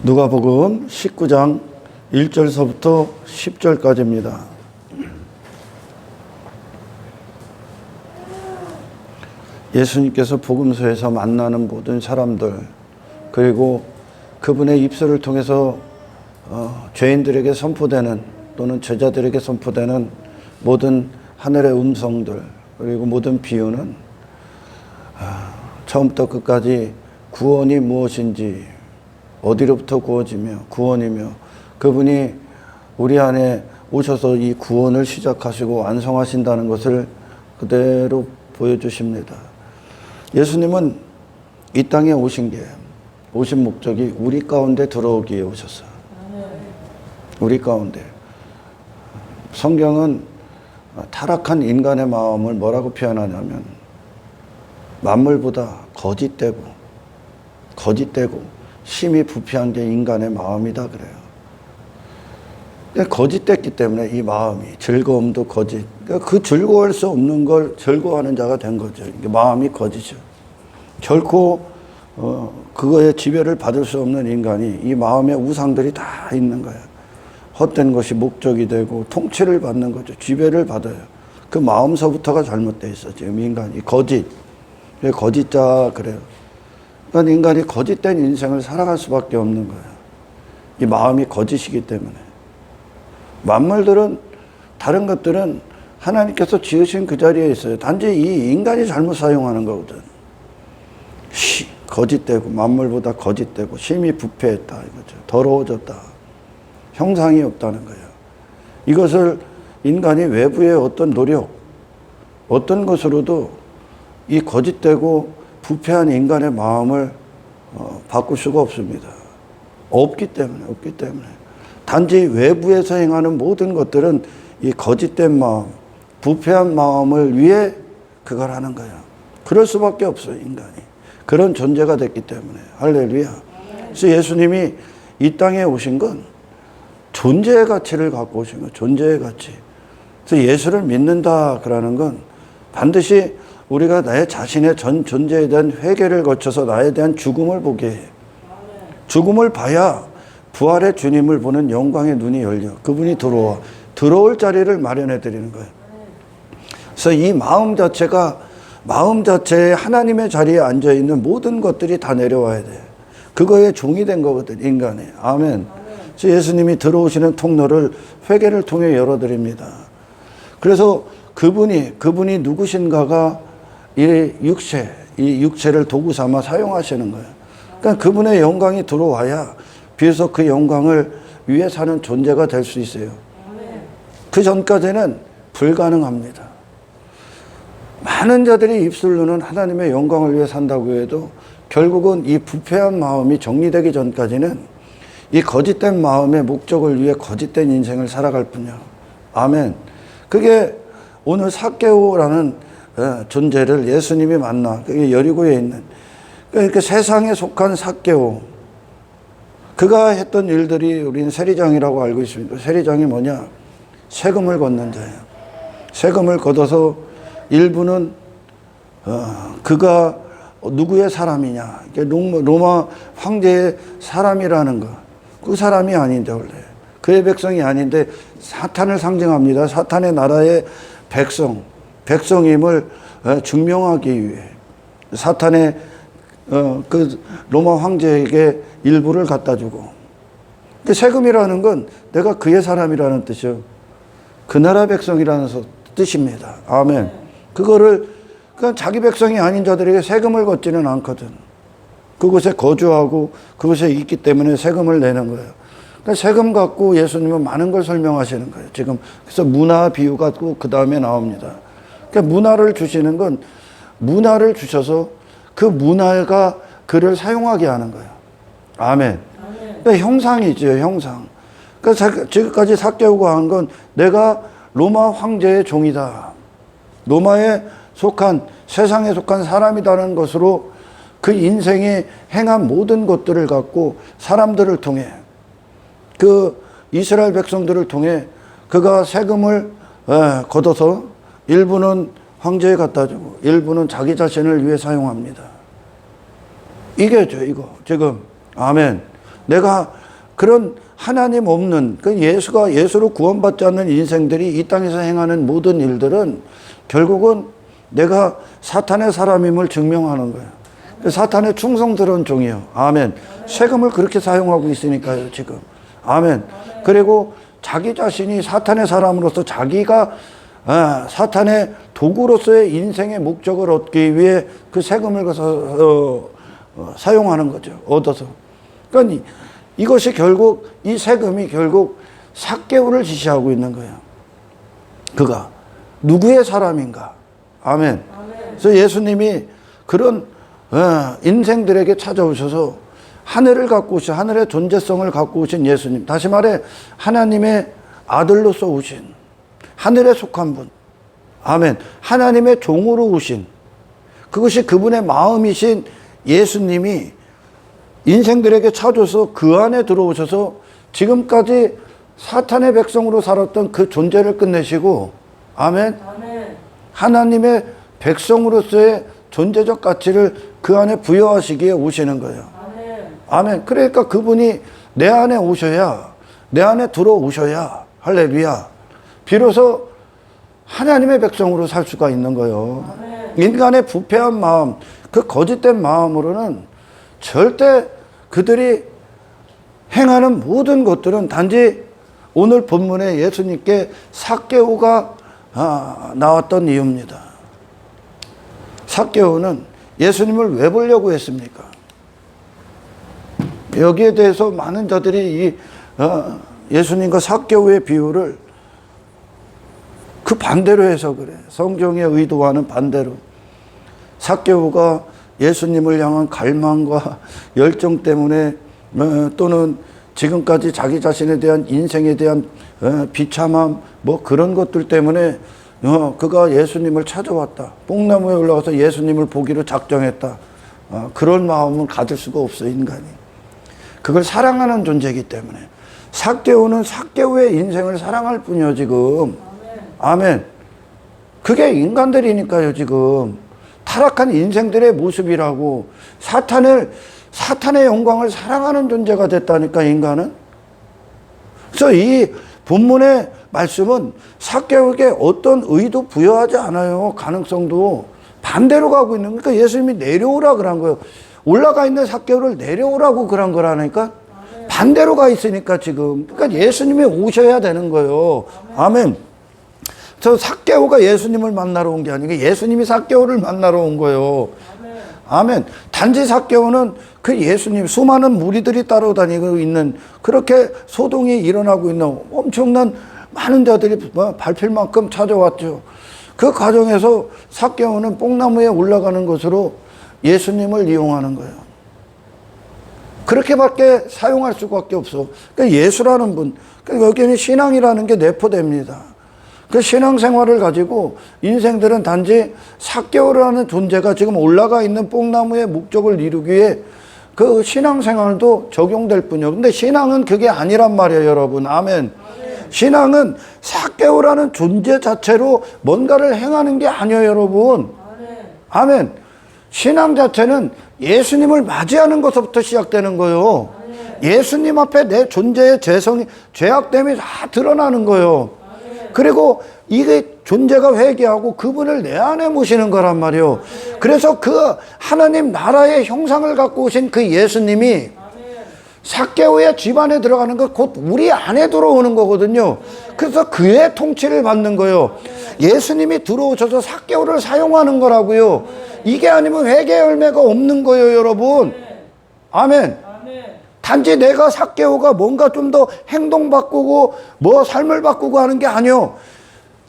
누가복음 19장 1절서부터 10절까지입니다. 예수님께서 복음서에서 만나는 모든 사람들, 그리고 그분의 입술을 통해서 죄인들에게 선포되는 또는 제자들에게 선포되는 모든 하늘의 음성들, 그리고 모든 비유는 처음부터 끝까지 구원이 무엇인지, 어디로부터 구원이며 그분이 우리 안에 오셔서 이 구원을 시작하시고 완성하신다는 것을 그대로 보여주십니다. 예수님은 이 땅에 오신 목적이 우리 가운데 들어오기에 오셨어요. 우리 가운데. 성경은 타락한 인간의 마음을 뭐라고 표현하냐면 만물보다 거짓되고 심히 부패한 게 인간의 마음이다 그래요. 거짓됐기 때문에 이 마음이 즐거움도 거짓. 그 즐거워할 수 없는 걸 즐거워하는 자가 된 거죠. 마음이 거짓이죠. 결코 그거에 지배를 받을 수 없는 인간이 이 마음의 우상들이 다 있는 거예요. 헛된 것이 목적이 되고 통치를 받는 거죠. 지배를 받아요. 그 마음서부터가 잘못되어 있어. 지금 인간이 거짓자 그래요. 그러니까 인간이 거짓된 인생을 살아갈 수밖에 없는 거예요. 이 마음이 거짓이기 때문에. 만물들은, 다른 것들은 하나님께서 지으신 그 자리에 있어요. 단지 이 인간이 잘못 사용하는 거거든. 거짓되고, 만물보다 거짓되고, 심히 부패했다 이거죠. 더러워졌다. 형상이 없다는 거예요. 이것을 인간이 외부의 어떤 노력, 어떤 것으로도 이 거짓되고 부패한 인간의 마음을 바꿀 수가 없습니다. 없기 때문에. 단지 외부에서 행하는 모든 것들은 이 거짓된 마음, 부패한 마음을 위해 그걸 하는 거예요. 그럴 수밖에 없어요, 인간이. 그런 존재가 됐기 때문에. 할렐루야. 그래서 예수님이 이 땅에 오신 건 존재의 가치를 갖고 오신 거예요. 존재의 가치. 그래서 예수를 믿는다 그러는 건 반드시 우리가 나의 자신의 전 존재에 대한 회개를 거쳐서 나에 대한 죽음을 보게 해. 죽음을 봐야 부활의 주님을 보는 영광의 눈이 열려. 그분이 들어올 자리를 마련해 드리는 거예요. 그래서 이 마음 자체에 하나님의 자리에 앉아 있는 모든 것들이 다 내려와야 돼. 그거에 종이 된 거거든, 인간이. 아멘. 그래서 예수님이 들어오시는 통로를 회개를 통해 열어드립니다. 그래서 그분이 누구신가가 이 육체를 도구 삼아 사용하시는 거예요. 그러니까 그분의 영광이 들어와야 비로소 그 영광을 위해 사는 존재가 될 수 있어요. 그 전까지는 불가능합니다. 많은 자들이 입술로는 하나님의 영광을 위해 산다고 해도 결국은 이 부패한 마음이 정리되기 전까지는 이 거짓된 마음의 목적을 위해 거짓된 인생을 살아갈 뿐이야. 아멘. 그게 오늘 삭개오라는 존재를 예수님이 만나. 그게 여리고에 있는. 그러니까 세상에 속한 삭개오. 그가 했던 일들이 우리는 세리장이라고 알고 있습니다. 세리장이 뭐냐? 세금을 걷는 자예요. 세금을 걷어서 일부는 그가 누구의 사람이냐? 로마 황제의 사람이라는 거. 그 사람이 아닌데 원래. 그의 백성이 아닌데 사탄을 상징합니다. 사탄의 나라의 백성임을 증명하기 위해 사탄의 그 로마 황제에게 일부를 갖다 주고. 세금이라는 건 내가 그의 사람이라는 뜻이요. 그 나라 백성이라는 뜻입니다. 아멘. 그거를 그냥 자기 백성이 아닌 자들에게 세금을 걷지는 않거든. 그곳에 거주하고 그곳에 있기 때문에 세금을 내는 거예요. 그러니까 세금 갖고 예수님은 많은 걸 설명하시는 거예요. 지금 그래서 문화 비유가 그 다음에 나옵니다. 그러니까 문화를 주시는 건 문화를 주셔서 그 문화가 그를 사용하게 하는 거예요. 아멘. 그러니까 형상이죠, 형상. 그러니까 지금까지 삭개오가 한 건 내가 로마 황제의 종이다. 로마에 속한, 세상에 속한 사람이라는 것으로 그 인생에 행한 모든 것들을 갖고 사람들을 통해 그 이스라엘 백성들을 통해 그가 세금을 걷어서 일부는 황제에 갖다 주고 일부는 자기 자신을 위해 사용합니다. 이게죠, 이거. 지금. 아멘. 내가 그런 하나님 없는 그 예수로 구원받지 않는 인생들이 이 땅에서 행하는 모든 일들은 결국은 내가 사탄의 사람임을 증명하는 거예요. 사탄의 충성스러운 종이요. 아멘. 세금을 그렇게 사용하고 있으니까요, 지금. 아멘. 그리고 자기 자신이 사탄의 사람으로서 자기가 사탄의 도구로서의 인생의 목적을 얻기 위해 그 세금을 사용하는 거죠. 얻어서. 그러니까 이것이 결국, 이 세금이 결국 삭개오를 지시하고 있는 거예요. 그가 누구의 사람인가? 아멘. 그래서 예수님이 그런 인생들에게 찾아오셔서 하늘을 갖고 오신, 하늘의 존재성을 갖고 오신 예수님, 다시 말해 하나님의 아들로서 오신, 하늘에 속한 분, 아멘, 하나님의 종으로 오신, 그것이 그분의 마음이신 예수님이 인생들에게 찾아서 그 안에 들어오셔서 지금까지 사탄의 백성으로 살았던 그 존재를 끝내시고, 아멘, 하나님의 백성으로서의 존재적 가치를 그 안에 부여하시기에 오시는 거예요. 아멘. 그러니까 그분이 내 안에 오셔야, 내 안에 들어오셔야, 할렐루야, 비로소 하나님의 백성으로 살 수가 있는 거예요. 인간의 부패한 마음, 그 거짓된 마음으로는 절대 그들이 행하는 모든 것들은 단지 오늘 본문에 예수님께 삭개오가 나왔던 이유입니다. 삭개오는 예수님을 왜 보려고 했습니까? 여기에 대해서 많은 자들이 예수님과 삭개오의 비유를 그 반대로 해서 그래. 성경의 의도와는 반대로. 삭개오가 예수님을 향한 갈망과 열정 때문에 또는 지금까지 자기 자신에 대한 인생에 대한 비참함 뭐 그런 것들 때문에 그가 예수님을 찾아왔다. 뽕나무에 올라가서 예수님을 보기로 작정했다. 그런 마음을 가질 수가 없어, 인간이. 그걸 사랑하는 존재이기 때문에. 삭개오는 삭개오의 인생을 사랑할 뿐이요, 지금. 아멘. 그게 인간들이니까요, 지금. 타락한 인생들의 모습이라고. 사탄의 영광을 사랑하는 존재가 됐다니까, 인간은. 그래서 이 본문의 말씀은 삭개오에게 어떤 의도 부여하지 않아요. 가능성도. 반대로 가고 있는, 그러니까 예수님이 내려오라 그런 거예요. 올라가 있는 삭개오를 내려오라고 그런 거라니까. 반대로 가 있으니까 지금. 그러니까 예수님이 오셔야 되는 거예요. 아멘. 저 삭개오가 예수님을 만나러 온 게 아니고 예수님이 삭개오를 만나러 온 거예요. 아멘. 단지 삭개오는 그 예수님, 수많은 무리들이 따라다니고 있는, 그렇게 소동이 일어나고 있는 엄청난 많은 자들이 밟힐 만큼 찾아왔죠. 그 과정에서 삭개오는 뽕나무에 올라가는 것으로 예수님을 이용하는 거예요. 그렇게밖에 사용할 수밖에 없어. 그러니까 예수라는 분, 그러니까 여기는 신앙이라는 게 내포됩니다. 그 신앙생활을 가지고 인생들은 단지 삭개오라는 존재가 지금 올라가 있는 뽕나무의 목적을 이루기 위해 그 신앙생활도 적용될 뿐이요. 근데 신앙은 그게 아니란 말이에요, 여러분. 아멘. 신앙은 삭개오라는 존재 자체로 뭔가를 행하는 게 아니에요, 여러분. 아멘. 신앙 자체는 예수님을 맞이하는 것부터 시작되는 거예요. 예수님 앞에 내 존재의 죄악됨이 다 드러나는 거예요. 그리고 이게 존재가 회개하고 그분을 내 안에 모시는 거란 말이에요. 그래서 그 하나님 나라의 형상을 갖고 오신 그 예수님이 삭개오의 집안에 들어가는 것, 곧 우리 안에 들어오는 거거든요. 그래서 그의 통치를 받는 거예요. 예수님이 들어오셔서 삭개오를 사용하는 거라고요. 이게 아니면 회개 열매가 없는 거예요, 여러분. 아멘. 단지 내가 삭개오가 뭔가 좀 더 행동 바꾸고 뭐 삶을 바꾸고 하는 게 아니요.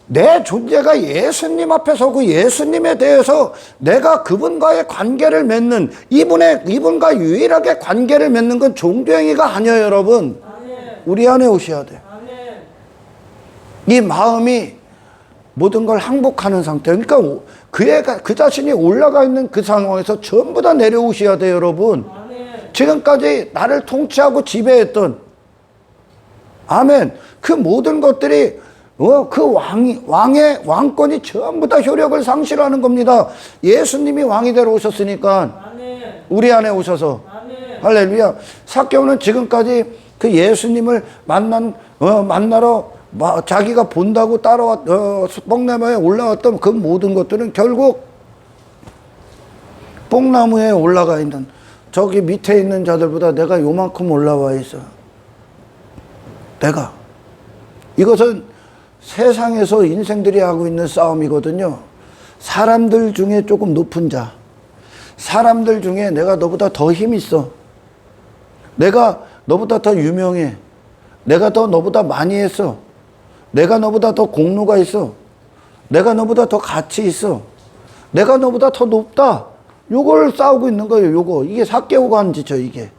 내 존재가 예수님 앞에 서고 예수님에 대해서 내가 그분과의 관계를 맺는, 이분과 유일하게 관계를 맺는 건 종교행위가 아니에요, 여러분. 우리 안에 오셔야 돼. 이 마음이 모든 걸 항복하는 상태. 그러니까 그 자신이 올라가 있는 그 상황에서 전부 다 내려오셔야 돼요, 여러분. 지금까지 나를 통치하고 지배했던, 아멘, 그 모든 것들이 그 왕의 왕권이 전부 다 효력을 상실하는 겁니다. 예수님이 왕이 되러 오셨으니까. 우리 안에 오셔서. 할렐루야. 삭개오는 지금까지 그 예수님을 만나러 자기가 본다고 따라왔, 뽕나무에 올라왔던 그 모든 것들은 결국 뽕나무에 올라가 있는 저기 밑에 있는 자들보다 내가 요만큼 올라와 있어. 내가. 이것은 세상에서 인생들이 하고 있는 싸움이거든요. 사람들 중에 조금 높은 자, 사람들 중에 내가 너보다 더 힘 있어, 내가 너보다 더 유명해, 내가 더 너보다 많이 했어, 내가 너보다 더 공로가 있어, 내가 너보다 더 가치 있어, 내가 너보다 더 높다. 요걸 싸우고 있는 거예요. 요거. 이게 삭개오가 한 짓이죠. 이게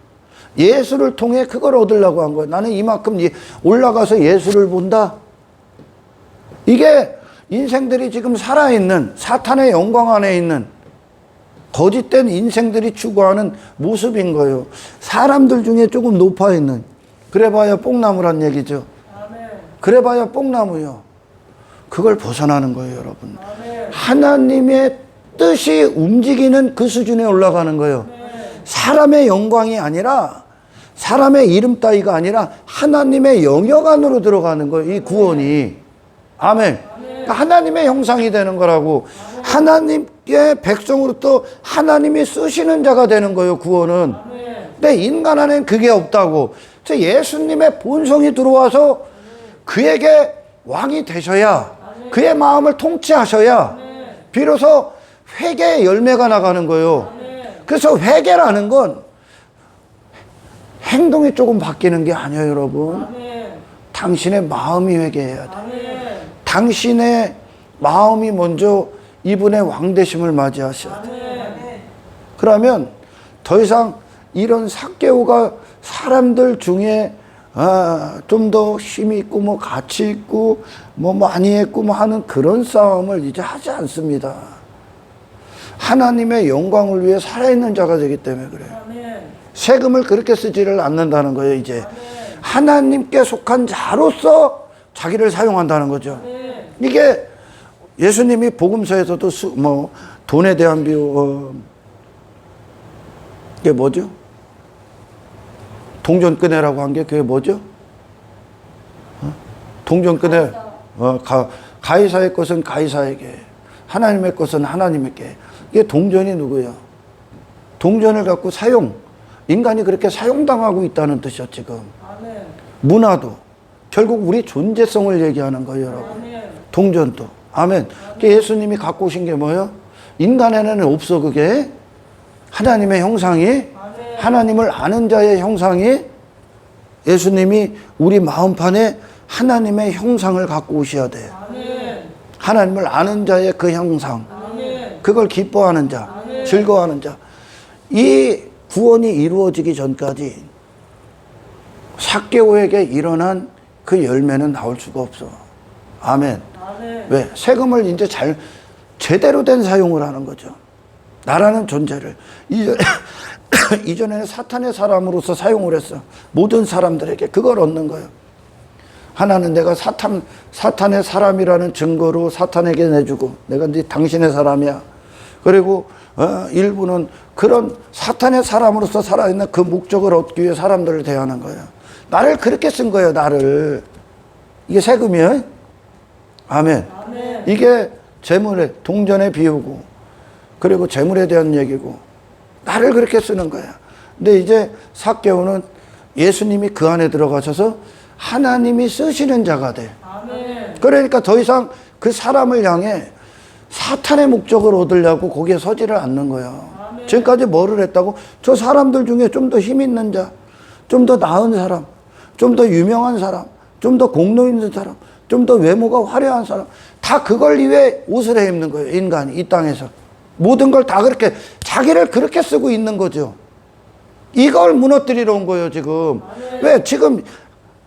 예수를 통해 그걸 얻으려고 한 거예요. 나는 이만큼 올라가서 예수를 본다. 이게 인생들이 지금 살아있는 사탄의 영광 안에 있는 거짓된 인생들이 추구하는 모습인 거예요. 사람들 중에 조금 높아 있는. 그래봐야 뽕나무란 얘기죠. 그래봐야 뽕나무요. 그걸 벗어나는 거예요, 여러분. 하나님의 뜻이 움직이는 그 수준에 올라가는 거예요. 사람의 영광이 아니라, 사람의 이름 따위가 아니라 하나님의 영역 안으로 들어가는 거예요, 이 구원이. 아멘. 그러니까 하나님의 형상이 되는 거라고. 하나님의 백성으로부터 하나님이 쓰시는 자가 되는 거예요, 구원은. 근데 인간 안에는 그게 없다고. 그래서 예수님의 본성이 들어와서 그에게 왕이 되셔야, 그의 마음을 통치하셔야 비로소 회개의 열매가 나가는 거예요. 그래서 회개라는 건 행동이 조금 바뀌는 게 아니에요, 여러분. 당신의 마음이 회개해야 돼. 당신의 마음이 먼저 이분의 왕되심을 맞이하셔야 돼. 그러면 더 이상 이런 삭개오가 사람들 중에 좀 더 힘이 있고 뭐 가치 있고 뭐 많이 했고 뭐 하는 그런 싸움을 이제 하지 않습니다. 하나님의 영광을 위해 살아있는 자가 되기 때문에 그래요. 세금을 그렇게 쓰지를 않는다는 거예요. 이제 하나님께 속한 자로서 자기를 사용한다는 거죠. 이게 예수님이 복음서에서도 돈에 대한 비유, 이게 뭐죠? 동전 꺼내라고 한 게 그게 뭐죠? 동전 꺼내. 가이사의 것은 가이사에게, 하나님의 것은 하나님에게. 이게 동전이 누구예요? 동전을 갖고 인간이 그렇게 사용당하고 있다는 뜻이죠, 지금. 아멘. 문화도 결국 우리 존재성을 얘기하는 거예요, 여러분. 아멘. 동전도. 아멘. 예수님이 갖고 오신 게 뭐예요? 인간에는 없어, 그게. 하나님의 형상이, 아멘. 하나님을 아는 자의 형상이, 예수님이 우리 마음판에 하나님의 형상을 갖고 오셔야 돼요. 아멘. 하나님을 아는 자의 그 형상. 아멘. 그걸 기뻐하는 자, 아멘. 즐거워하는 자. 이 구원이 이루어지기 전까지 삭개오에게 일어난 그 열매는 나올 수가 없어. 아멘. 아멘. 왜? 세금을 이제 제대로 된 사용을 하는 거죠. 나라는 존재를. 이전에는 사탄의 사람으로서 사용을 했어. 모든 사람들에게 그걸 얻는 거예요. 하나는 내가 사탄의 사람이라는 증거로 사탄에게 내주고, 내가 이제 당신의 사람이야. 그리고 일부는 그런 사탄의 사람으로서 살아있는 그 목적을 얻기 위해 사람들을 대하는 거예요. 나를 그렇게 쓴 거예요, 나를. 이게 세금이에요. 아멘. 아멘. 이게 재물의 동전의 비유고, 그리고 재물에 대한 얘기고, 나를 그렇게 쓰는 거야. 근데 이제 삭개오는 예수님이 그 안에 들어가셔서 하나님이 쓰시는 자가 돼. 아멘. 그러니까 더 이상 그 사람을 향해 사탄의 목적을 얻으려고 거기에 서지를 않는 거예요. 아멘. 지금까지 뭐를 했다고? 저 사람들 중에 좀 더 힘 있는 자, 좀 더 나은 사람, 좀 더 유명한 사람, 좀 더 공로 있는 사람, 좀 더 외모가 화려한 사람, 다 그걸 위해 옷을 해 입는 거예요, 인간이 이 땅에서. 모든 걸 다 그렇게 자기를 그렇게 쓰고 있는 거죠. 이걸 무너뜨리러 온 거예요, 지금. 아멘. 왜? 지금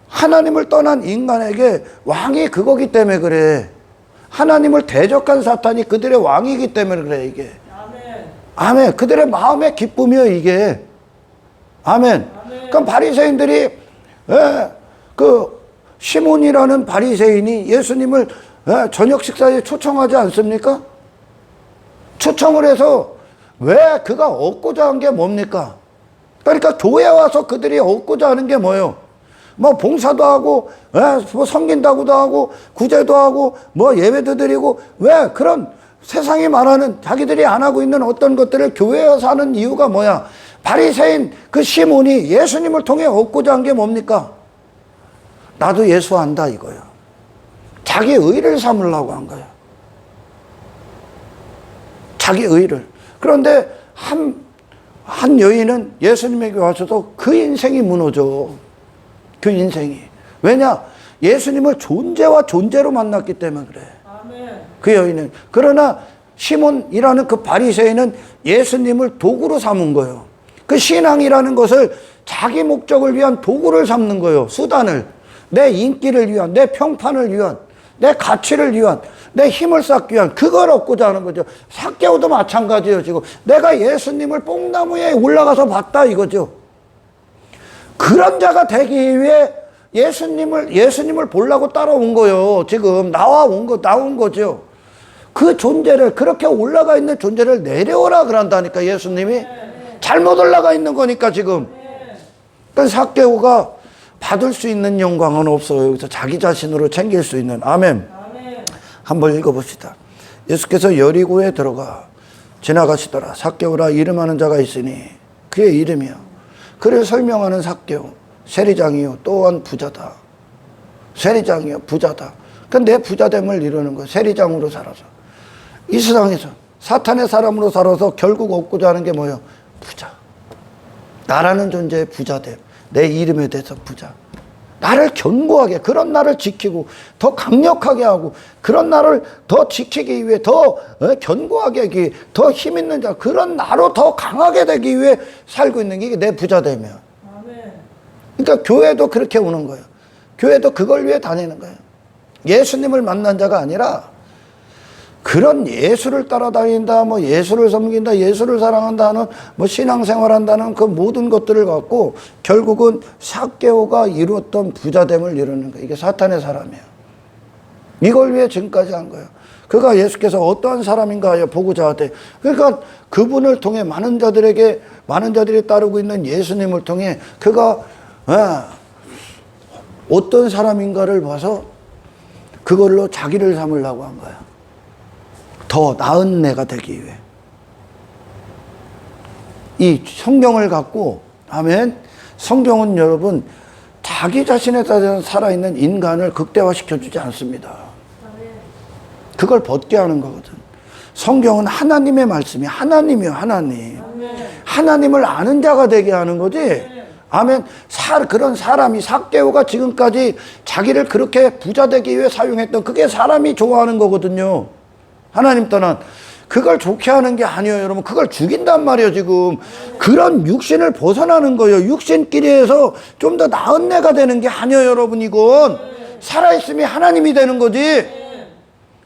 하나님을 떠난 인간에게 왕이 그거기 때문에 그래. 하나님을 대적한 사탄이 그들의 왕이기 때문에 그래, 이게. 아멘. 아멘. 그들의 마음의 기쁨이요, 이게. 아멘. 아멘. 그럼 바리새인들이 그 시몬이라는 바리새인이 예수님을 저녁 식사에 초청하지 않습니까? 초청을 해서 왜 그가 얻고자 한 게 뭡니까? 그러니까 교회에 와서 그들이 얻고자 하는 게 뭐예요? 뭐 봉사도 하고, 뭐 섬긴다고도 하고, 구제도 하고, 뭐 예배도 드리고, 왜 그런 세상이 말하는 자기들이 안 하고 있는 어떤 것들을 교회에 와서 하는 이유가 뭐야? 바리새인 그 시몬이 예수님을 통해 얻고자 한 게 뭡니까? 나도 예수 안다 이거야. 자기 의를 삼으려고 한 거야. 자기 의를. 그런데 한 여인은 예수님에게 와서도 그 인생이 무너져. 그 인생이. 왜냐? 예수님을 존재와 존재로 만났기 때문에 그래. 아멘. 그 여인은. 그러나 시몬이라는 그 바리새인은 예수님을 도구로 삼은 거예요. 그 신앙이라는 것을 자기 목적을 위한 도구를 삼는 거예요. 수단을. 내 인기를 위한, 내 평판을 위한, 내 가치를 위한, 내 힘을 쌓기 위한 그걸 얻고자 하는 거죠. 삭개오도 마찬가지예요. 지금 내가 예수님을 뽕나무에 올라가서 봤다 이거죠. 그런 자가 되기 위해 예수님을 보려고 따라온 거예요. 지금 나온 거죠. 그 존재를, 그렇게 올라가 있는 존재를 내려오라 그런다니까 예수님이. 잘못 올라가 있는 거니까 지금. 그러니까 삭개오가 받을 수 있는 영광은 없어요. 여기서 자기 자신으로 챙길 수 있는. 아멘. 한번 읽어봅시다. 예수께서 여리고에 들어가 지나가시더라. 삭개오라 이름하는 자가 있으니 그의 이름이요. 그를 설명하는 삭개오. 세리장이요. 또한 부자다. 세리장이요. 부자다. 그러니까 내 부자됨을 이루는 거예요. 세리장으로 살아서. 이 세상에서 사탄의 사람으로 살아서 결국 얻고자 하는 게 뭐예요? 부자. 나라는 존재의 부자됨. 내 이름에 대해서 부자. 나를 견고하게, 그런 나를 지키고 더 강력하게 하고 그런 나를 더 지키기 위해 더 견고하게 하기 위해 더 힘 있는 자, 그런 나로 더 강하게 되기 위해 살고 있는 게 내 부자됨이야. 그러니까 교회도 그렇게 오는 거예요. 교회도 그걸 위해 다니는 거예요. 예수님을 만난 자가 아니라 그런 예수를 따라다닌다, 뭐 예수를 섬긴다, 예수를 사랑한다 하는, 뭐 신앙생활한다는 그 모든 것들을 갖고 결국은 삭개오가 이루었던 부자됨을 이루는 거예요. 이게 사탄의 사람이에요. 이걸 위해 지금까지 한 거예요. 그가 예수께서 어떠한 사람인가 하여 보고자 하되, 그러니까 그분을 통해 많은 자들이 따르고 있는 예수님을 통해 그가 어떤 사람인가를 봐서 그걸로 자기를 삼으려고 한 거야. 더 나은 내가 되기 위해. 이 성경을 갖고, 아멘. 성경은 여러분 자기 자신에 따라 살아있는 인간을 극대화시켜주지 않습니다. 그걸 벗게 하는 거거든. 성경은 하나님의 말씀이 하나님이요. 하나님을 아는 자가 되게 하는 거지. 아멘. 그런 사람이 삭개오가 지금까지 자기를 그렇게 부자 되기 위해 사용했던 그게 사람이 좋아하는 거거든요. 하나님 떠난. 그걸 좋게 하는 게 아니에요, 여러분. 그걸 죽인단 말이에요, 지금. 그런 육신을 벗어나는 거예요. 육신끼리에서 좀 더 나은 내가 되는 게 아니에요, 여러분. 이건 살아있음이 하나님이 되는 거지.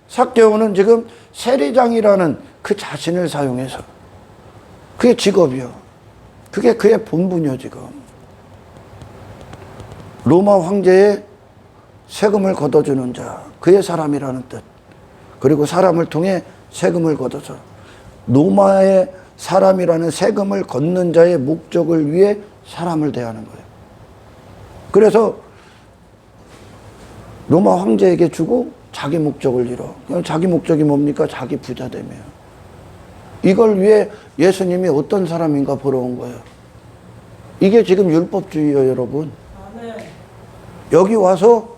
삭개오는 지금 세리장이라는 그 자신을 사용해서, 그게 직업이요. 그게 그의 본분이요, 지금. 로마 황제의 세금을 걷어주는 자, 그의 사람이라는 뜻. 그리고 사람을 통해 세금을 걷어서 로마의 사람이라는 세금을 걷는 자의 목적을 위해 사람을 대하는 거예요. 그래서 로마 황제에게 주고 자기 목적을 이뤄. 자기 목적이 뭡니까? 자기 부자됨이에요. 이걸 위해 예수님이 어떤 사람인가 보러 온 거예요. 이게 지금 율법주의예요, 여러분. 여기 와서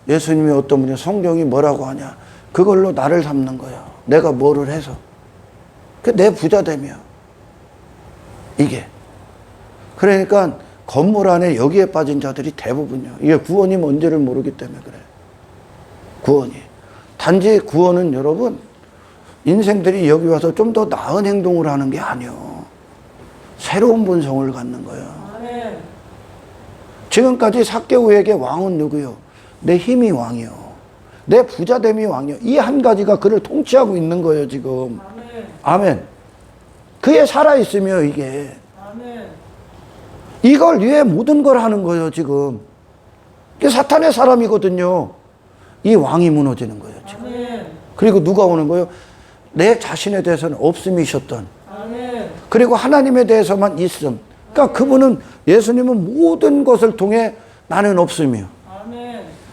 예수님이 어떤 분이, 성경이 뭐라고 하냐, 그걸로 나를 삼는 거야. 내가 뭐를 해서. 그 내 부자됨이야. 이게. 그러니까 건물 안에 여기에 빠진 자들이 대부분이야. 이게 구원이 뭔지를 모르기 때문에 그래. 구원이. 단지 구원은 여러분, 인생들이 여기 와서 좀 더 나은 행동을 하는 게 아니요. 새로운 본성을 갖는 거야. 지금까지 삭개오에게 왕은 누구요? 내 힘이 왕이요. 내 부자됨이 왕이요. 이 한 가지가 그를 통치하고 있는 거예요, 지금. 아멘. 그에 살아있으며, 이게. 아멘. 이걸 위해 모든 걸 하는 거예요, 지금. 이게 사탄의 사람이거든요. 이 왕이 무너지는 거예요, 지금. 아멘. 그리고 누가 오는 거예요? 내 자신에 대해서는 없음이셨던. 아멘. 그리고 하나님에 대해서만 있음. 그러니까 그분은, 예수님은 모든 것을 통해 나는 없음이요.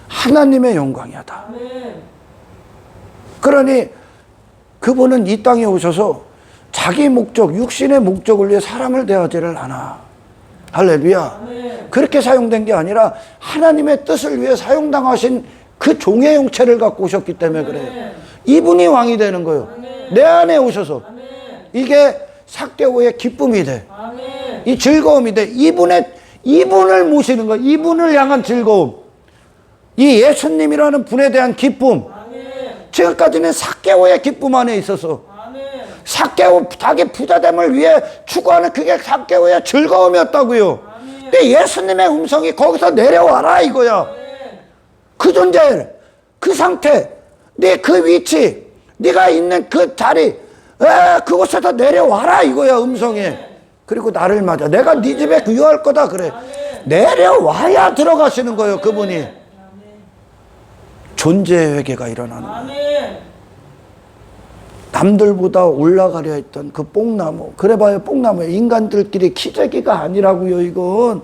하나님의 영광이야 다. 그러니 그분은 이 땅에 오셔서 자기 목적, 육신의 목적을 위해 사람을 대하지를 않아. 할렐루야. 그렇게 사용된 게 아니라 하나님의 뜻을 위해 사용당하신 그 종의 형체를 갖고 오셨기 때문에 그래요. 이분이 왕이 되는 거예요. 내 안에 오셔서. 이게 삭개오의 기쁨이 돼. 이 즐거움이 돼. 이분을 모시는 거예요. 이분을 향한 즐거움. 이 예수님이라는 분에 대한 기쁨. 지금까지는 삭개오의 기쁨 안에 있어서 삭개오 자기 부자됨을 위해 추구하는 그게 삭개오의 즐거움이었다고요. 근데 예수님의 음성이 거기서 내려와라 이거야. 그 존재, 그 상태, 네 그 위치, 네가 있는 그 자리, 그곳에서 내려와라 이거야 음성이. 그리고 나를 맞아. 내가 네 집에 유할 거다 그래. 내려와야 들어가시는 거예요 그분이. 존재의 회개가 일어나는 거예요. 남들보다 올라가려 했던 그 뽕나무, 그래봐요 뽕나무. 인간들끼리 키재기가 아니라고요 이건.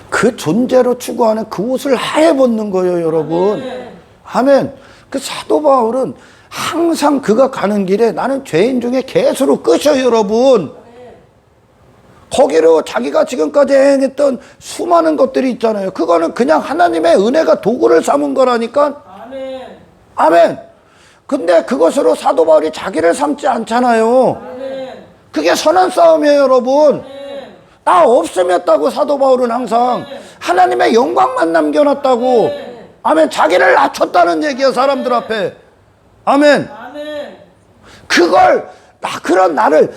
그 존재로 추구하는 그 옷을 하에 벗는 거예요 여러분. 아멘. 그 사도 바울은 항상 그가 가는 길에 나는 죄인 중에 개수로 끝이에요 여러분. 거기로 자기가 지금까지 행했던 수많은 것들이 있잖아요. 그거는 그냥 하나님의 은혜가 도구를 삼은 거라니까. 아멘. 근데 그것으로 사도 바울이 자기를 삼지 않잖아요. 그게 선한 싸움이에요 여러분. 나 없음이었다고 사도 바울은 항상. 하나님의 영광만 남겨놨다고. 아멘. 자기를 낮췄다는 얘기야 사람들 앞에. 아멘. 그걸 그런 나를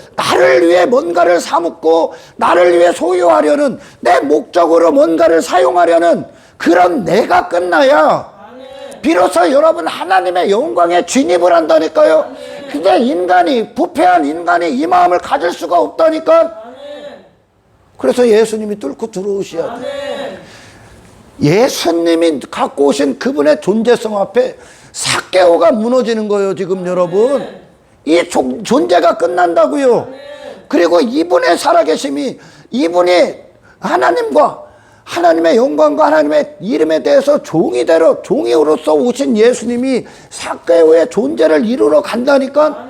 위해 뭔가를 사먹고 나를 위해 소유하려는, 내 목적으로 뭔가를 사용하려는 그런 내가 끝나야 비로소 여러분 하나님의 영광에 진입을 한다니까요. 근데 인간이, 부패한 인간이 이 마음을 가질 수가 없다니까. 그래서 예수님이 뚫고 들어오셔야 돼. 예수님이 갖고 오신 그분의 존재성 앞에 삭개오가 무너지는 거예요 지금 여러분. 이 존재가 끝난다고요. 그리고 이분의 살아계심이, 이분이 하나님과 하나님의 영광과 하나님의 이름에 대해서 종이로서 오신 예수님이 삭개오의 존재를 이루러 간다니까.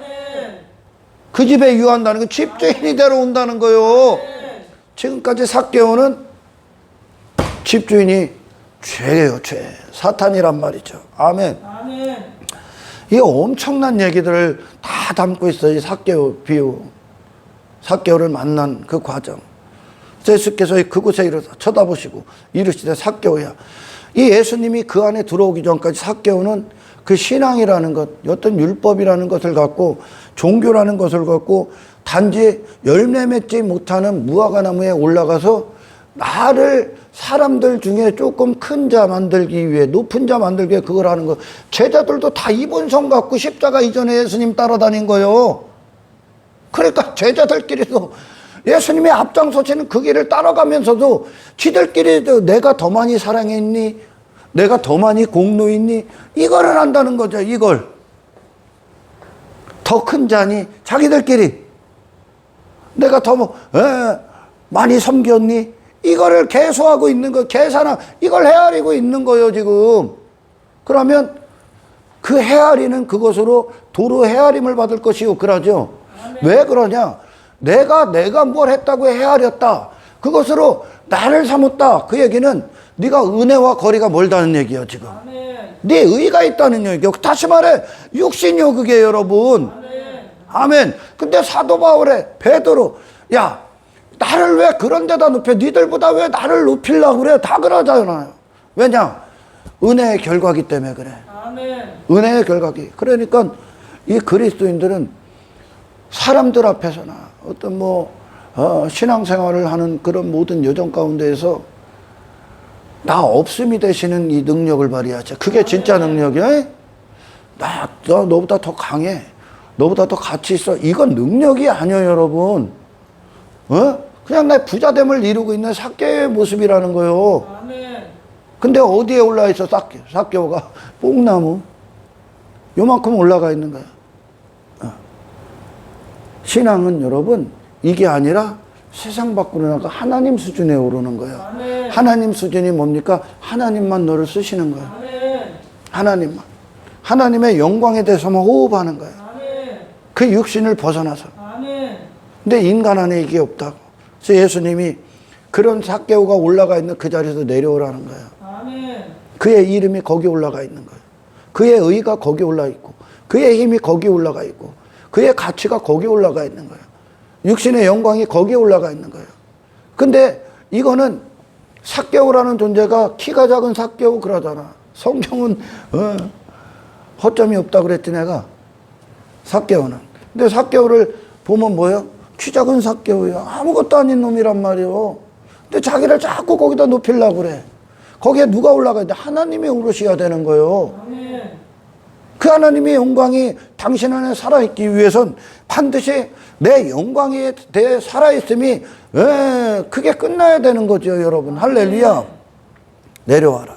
그 집에 유한다는 건 집주인이 데려온다는 거예요. 지금까지 삭개오는 집주인이 죄예요, 죄. 사탄이란 말이죠. 아멘. 이 엄청난 얘기들을 다 담고 있어요. 이 삭개오 비유. 삭개오를 만난 그 과정. 예수께서 그곳에 이르사 쳐다보시고 이르시되 삭개오야. 이 예수님이 그 안에 들어오기 전까지 삭개오는 그 신앙이라는 것, 어떤 율법이라는 것을 갖고, 종교라는 것을 갖고 단지 열매 맺지 못하는 무화과나무에 올라가서 나를 사람들 중에 조금 큰 자 만들기 위해, 높은 자 만들기 위해 그걸 하는 거. 제자들도 다 이분성 갖고 십자가 이전에 예수님 따라다닌 거예요. 그러니까 제자들끼리도 예수님의 앞장서시는 그 길을 따라가면서도 지들끼리도 내가 더 많이 사랑했니? 내가 더 많이 공로했니? 이거를 한다는 거죠. 이걸. 더 큰 자니? 자기들끼리. 내가 더 많이 섬겼니? 이거를 계수하고 있는 거, 계산하고 이걸 헤아리고 있는 거예요 지금. 그러면 그 헤아리는 그것으로 도로 헤아림을 받을 것이요 그러죠. 왜 그러냐? 내가 뭘 했다고 헤아렸다, 그것으로 나를 삼았다. 그 얘기는 네가 은혜와 거리가 멀다는 얘기야 지금. 네 의가 있다는 얘기요. 다시 말해 육신이요 그게 여러분. 아멘. 근데 사도 바울의 베드로, 야 나를 왜 그런 데다 높여? 니들보다 왜 나를 높이려고 그래? 다 그러잖아요. 왜냐? 은혜의 결과기 때문에 그래. 아멘. 은혜의 결과기. 그러니까 이 그리스도인들은 사람들 앞에서나 어떤 신앙생활을 하는 그런 모든 여정 가운데에서 나 없음이 되시는 이 능력을 발휘하죠. 그게 진짜 능력이야. 너보다 더 강해. 너보다 더 가치 있어. 이건 능력이 아니에요 여러분. 그냥 내 부자됨을 이루고 있는 삭개오의 모습이라는 거예요. 근데 어디에 올라와 있어 삭개오가? 뽕나무 요만큼 올라가 있는 거야. 신앙은 여러분 이게 아니라 세상 밖으로 나가 하나님 수준에 오르는 거야. 아멘. 하나님 수준이 뭡니까? 하나님만 너를 쓰시는 거야. 아멘. 하나님만. 하나님의 영광에 대해서만 호흡하는 거야. 아멘. 그 육신을 벗어나서. 아멘. 근데 인간 안에 이게 없다고. 그래서 예수님이 그런 삭개오가 올라가 있는 그 자리에서 내려오라는 거야. 아멘. 그의 이름이 거기 올라가 있는 거야. 그의 의가 거기 올라가 있고, 그의 힘이 거기 올라가 있고, 그의 가치가 거기 올라가 있는 거야. 육신의 영광이 거기에 올라가 있는 거예요. 근데 이거는 삭개오라는 존재가 키가 작은 삭개오 그러잖아. 성경은 허점이 없다 그랬지 내가. 삭개오는. 근데 삭개오를 보면 뭐예요? 키 작은 삭개오야. 아무것도 아닌 놈이란 말이에요. 근데 자기를 자꾸 거기다 높이려고 그래. 거기에 누가 올라가야 돼? 하나님이 오르셔야 되는 거예요. 아멘. 그 하나님의 영광이 당신 안에 살아있기 위해선 반드시 내 영광에 대해 살아있음이 그게 끝나야 되는 거죠, 여러분. 할렐루야. 내려와라.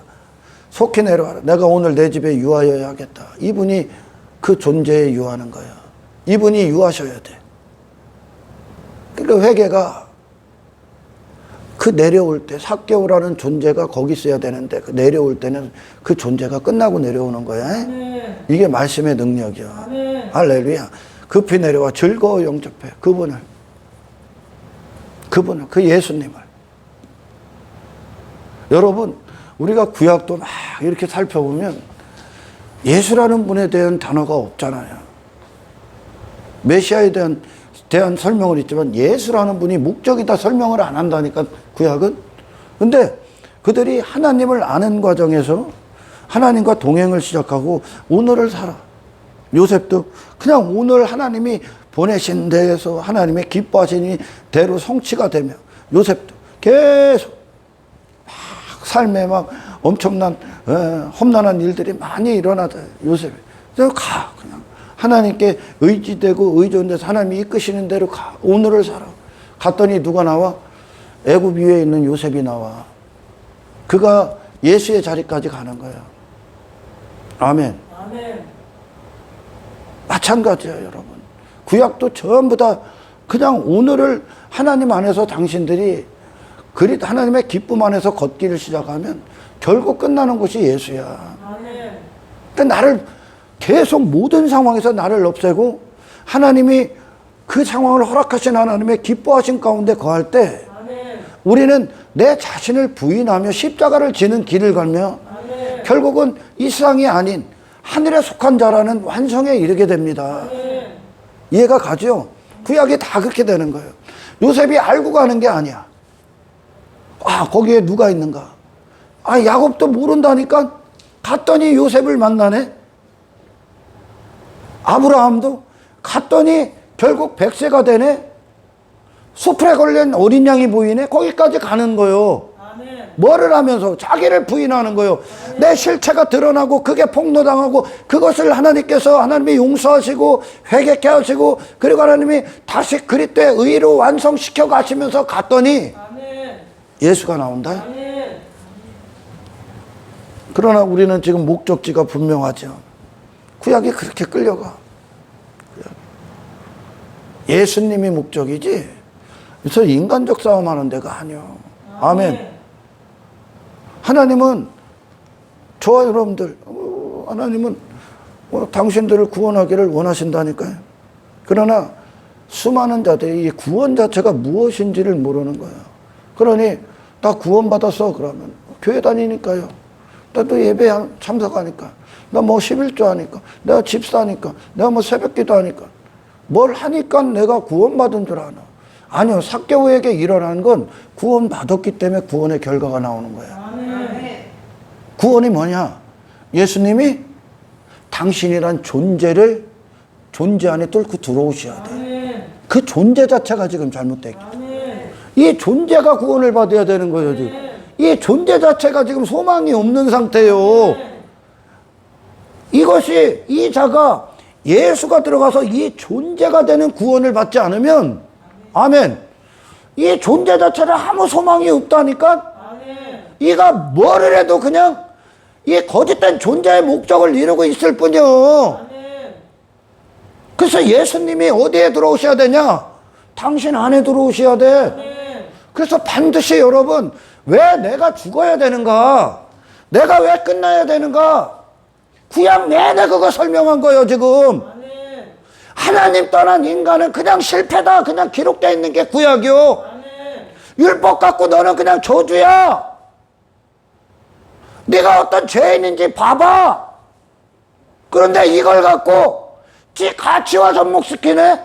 속히 내려와라. 내가 오늘 내 집에 유하여야겠다. 이분이 그 존재에 유하는 거야. 이분이 유하셔야 돼. 그러니까 회개가 그 내려올 때 삭개오라는 존재가 거기 있어야 되는데 그 내려올 때는 그 존재가 끝나고 내려오는 거야. 아멘. 이게 말씀의 능력이야. 아멘. 할렐루야. 급히 내려와 즐거워 영접해. 그분을 그 예수님을. 여러분 우리가 구약도 막 이렇게 살펴보면 예수라는 분에 대한 단어가 없잖아요. 메시아에 대한 설명은 있지만 예수라는 분이 목적이다 설명을 안 한다니까 구약은. 근데 그들이 하나님을 아는 과정에서 하나님과 동행을 시작하고 오늘을 살아. 요셉도 그냥 오늘 하나님이 보내신 데에서 하나님의 기뻐하시니 대로 성취가 되며 요셉도 계속 막 삶에 막 엄청난 험난한 일들이 많이 일어나다 요셉이. 그래서 그냥 하나님께 의지되고 의존돼서 하나님이 이끄시는 대로 가. 오늘을 살아. 갔더니 누가 나와? 애굽 위에 있는 요셉이 나와. 그가 예수의 자리까지 가는 거야. 아멘. 아멘. 마찬가지야, 여러분. 구약도 전부 다 그냥 오늘을 하나님 안에서 당신들이 하나님의 기쁨 안에서 걷기를 시작하면 결국 끝나는 곳이 예수야. 아멘. 그러니까 나를 계속 모든 상황에서 나를 없애고 하나님이 그 상황을 허락하신 하나님의 기뻐하신 가운데 거할 때 아멘. 우리는 내 자신을 부인하며 십자가를 지는 길을 가며 아멘. 결국은 이 세상이 아닌 하늘에 속한 자라는 완성에 이르게 됩니다. 아멘. 이해가 가죠? 구약이 다 그렇게 되는 거예요. 요셉이 알고 가는 게 아니야. 거기에 누가 있는가? 야곱도 모른다니까? 갔더니 요셉을 만나네? 아브라함도 갔더니 결국 100세가 되네? 수풀에 걸린 어린 양이 보이네? 거기까지 가는 거요. 아멘. 뭐를 하면서 자기를 부인하는 거요. 내 실체가 드러나고 그게 폭로당하고 그것을 하나님이 용서하시고 회개케 하시고 그리고 하나님이 다시 그리스도의 의로 완성시켜 가시면서 갔더니 아멘. 예수가 나온다. 아멘. 그러나 우리는 지금 목적지가 분명하죠. 구약이 그렇게 끌려가. 예수님이 목적이지. 그래서 인간적 싸움하는 데가 아니요. 아멘. 하나님은 저와 여러분들, 하나님은 당신들을 구원하기를 원하신다니까요. 그러나 수많은 자들이 이 구원 자체가 무엇인지를 모르는 거예요. 그러니 나 구원받았어 그러면 교회 다니니까요. 나도 예배 참석하니까. 나 뭐 11조 하니까. 내가 집사니까. 내가 뭐 새벽기도 하니까. 뭘 하니까 내가 구원받은 줄 아나. 아니요. 삭개오에게 일어난 건 구원받았기 때문에 구원의 결과가 나오는 거야. 아멘. 구원이 뭐냐? 예수님이 당신이란 존재 안에 뚫고 들어오셔야 돼. 아멘. 그 존재 자체가 지금 잘못됐기 때문에. 아멘. 이 존재가 구원을 받아야 되는 거예요, 지금. 이 존재 자체가 지금 소망이 없는 상태예요. 이것이, 이 자가 예수가 들어가서 이 존재가 되는 구원을 받지 않으면, 아멘. 이 존재 자체를 아무 소망이 없다니까? 아멘. 이가 뭐를 해도 그냥 이 거짓된 존재의 목적을 이루고 있을 뿐이요. 아멘. 그래서 예수님이 어디에 들어오셔야 되냐? 당신 안에 들어오셔야 돼. 그래서 반드시 여러분, 왜 내가 죽어야 되는가? 내가 왜 끝나야 되는가? 구약 내내 그거 설명한 거예요, 지금. 하나님 떠난 인간은 그냥 실패다. 그냥 기록되어 있는 게 구약이요. 율법 갖고 너는 그냥 저주야. 네가 어떤 죄인인지 봐봐. 그런데 이걸 갖고 지 가치와 접목시키네.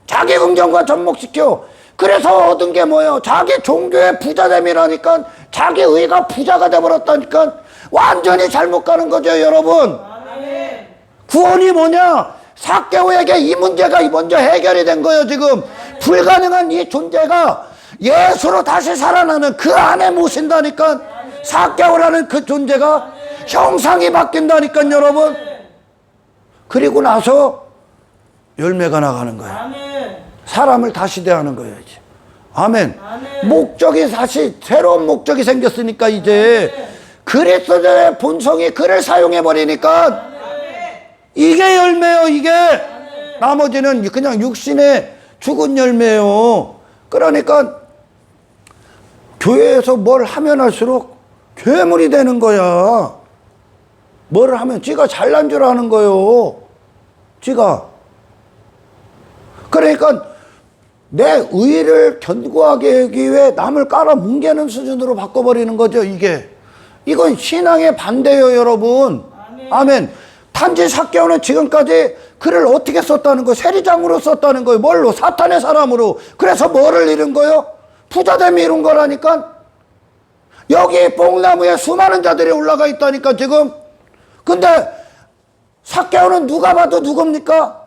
자기 긍정과 접목시켜. 그래서 얻은 게 뭐예요? 자기 종교의 부자됨이라니까. 자기 의가 부자가 돼버렸다니까. 완전히 잘못 가는 거죠, 여러분. 아멘. 구원이 뭐냐? 삭개오에게 이 문제가 먼저 해결이 된 거예요, 지금. 불가능한 이 존재가 예수로 다시 살아나는 그 안에 모신다니까. 삭개오라는 그 존재가 형상이 바뀐다니까, 여러분. 그리고 나서 열매가 나가는 거예요. 사람을 다시 대하는 거예요, 이제. 아멘. 목적이 다시 새로운 목적이 생겼으니까 이제 그리스도의 본성이 그를 사용해 버리니까 이게 열매요, 이게. 나머지는 그냥 육신의 죽은 열매요. 그러니까 교회에서 뭘 하면 할수록 괴물이 되는 거야. 뭘 하면 지가 잘난 줄 아는 거요. 지가. 그러니까 내 의를 견고하게 하기 위해 남을 깔아뭉개는 수준으로 바꿔버리는 거죠, 이게. 이건 신앙의 반대예요, 여러분. 아멘. 단지 삭개오는 지금까지 글을 어떻게 썼다는 거예요? 세리장으로 썼다는 거예요. 뭘로? 사탄의 사람으로. 그래서 뭐를 잃은 거예요? 부자됨이 이룬 거라니까. 여기 뽕나무에 수많은 자들이 올라가 있다니까, 지금. 근데 삭개오는 누가 봐도 누굽니까?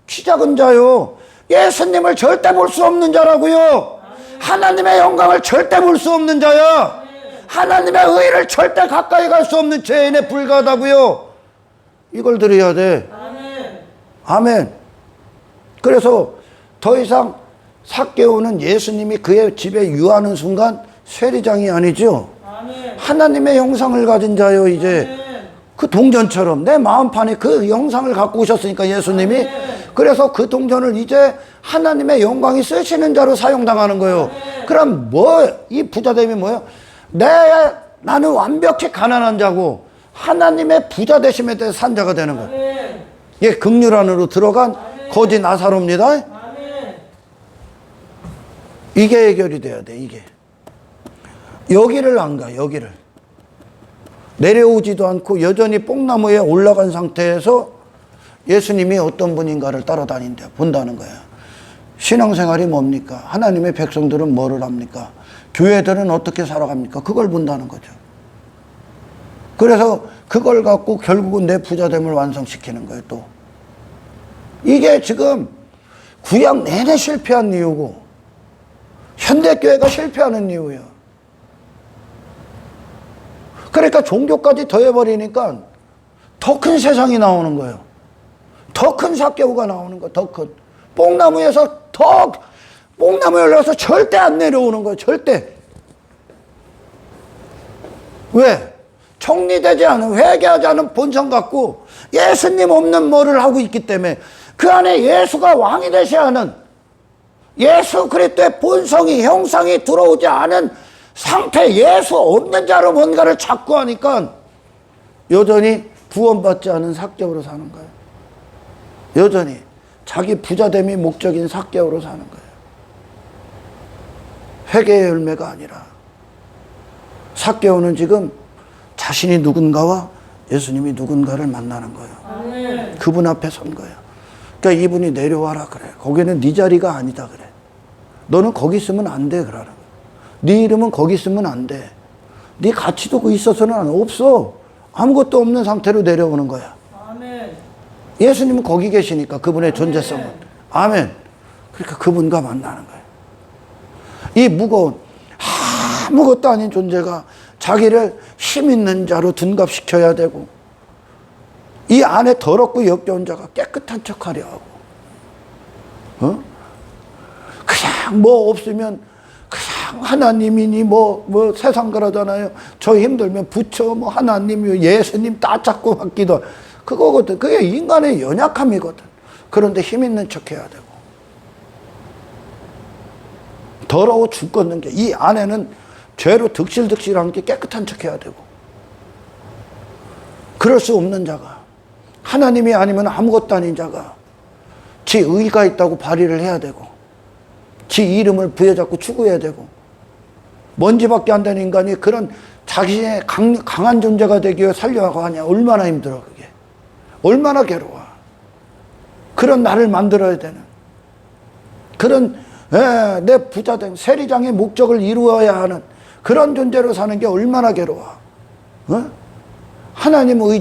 키 작은 자요. 예수님을 절대 볼 수 없는 자라고요. 하나님의 영광을 절대 볼 수 없는 자야. 하나님의 의를 절대 가까이 갈 수 없는 죄인에 불과하다고요. 이걸 드려야 돼. 아멘. 그래서 더 이상 삭개오는 예수님이 그의 집에 유하는 순간 세리장이 아니죠. 하나님의 형상을 가진 자요, 이제. 그 동전처럼 내 마음판에 그 형상을 갖고 오셨으니까 예수님이. 그래서 그 동전을 이제 하나님의 영광이 쓰시는 자로 사용당하는 거예요. 그럼 이 부자됨이 뭐예요? 나는 완벽히 가난한 자고 하나님의 부자 되심에 대해서 산 자가 되는 거예요. 이게 긍휼 안으로 들어간 거지 나사로입니다. 이게 해결이 돼야 돼, 이게. 여기를 안 가, 여기를. 내려오지도 않고 여전히 뽕나무에 올라간 상태에서 예수님이 어떤 분인가를 따라다닌다, 본다는 거야. 신앙생활이 뭡니까? 하나님의 백성들은 뭐를 합니까? 교회들은 어떻게 살아갑니까? 그걸 본다는 거죠. 그래서 그걸 갖고 결국은 내 부자됨을 완성시키는 거예요, 또. 이게 지금 구약 내내 실패한 이유고 현대교회가 실패하는 이유예요. 그러니까 종교까지 더해버리니까 더 큰 세상이 나오는 거예요. 더 큰 삭개오가 나오는 거예요. 더 큰. 뽕나무에서 뽕나무에 올라가서 절대 안 내려오는 거예요. 절대. 왜? 정리되지 않은, 회개하지 않은 본성 갖고 예수님 없는 뭐를 하고 있기 때문에 그 안에 예수가 왕이 되셔야 하는 예수 그리스도의 본성이, 형상이 들어오지 않은 상태, 예수 없는 자로 뭔가를 찾고 하니까 여전히 구원받지 않은 삭개오로 사는 거예요. 여전히 자기 부자됨이 목적인 삭개오로 사는 거예요. 회개의 열매가 아니라. 삭개오는 지금 자신이 누군가와 예수님이 누군가를 만나는 거예요. 아멘. 그분 앞에 선 거예요. 그러니까 이분이 내려와라 그래. 거기는 네 자리가 아니다 그래. 너는 거기 있으면 안 돼 그러는 거예요. 네 이름은 거기 있으면 안 돼. 네 가치도 그 있어서는 없어. 아무것도 없는 상태로 내려오는 거야. 아멘. 예수님은 거기 계시니까 그분의 존재성은. 아멘. 그러니까 그분과 만나는 거예요. 이 무거운 아무것도 아닌 존재가 자기를 힘 있는 자로 둔갑시켜야 되고 이 안에 더럽고 역겨운 자가 깨끗한 척하려 하고 그냥 뭐 없으면 그냥 하나님이니 뭐 세상 그러잖아요. 저 힘들면 부처 뭐 하나님 예수님 다 잡고 받기도 그거거든. 그게 인간의 연약함이거든. 그런데 힘 있는 척 해야 되고 더러워 죽겠는 게, 이 안에는 죄로 득실득실한 게 깨끗한 척 해야 되고, 그럴 수 없는 자가, 하나님이 아니면 아무것도 아닌 자가 지 의가 있다고 발휘를 해야 되고, 지 이름을 부여잡고 추구해야 되고, 먼지밖에 안 되는 인간이 그런 자신의 강한 존재가 되기 위해 살려고 하냐. 얼마나 힘들어 그게. 얼마나 괴로워. 그런 나를 만들어야 되는, 그런 내 부자된 세리장의 목적을 이루어야 하는 그런 존재로 사는 게 얼마나 괴로워. 하나님을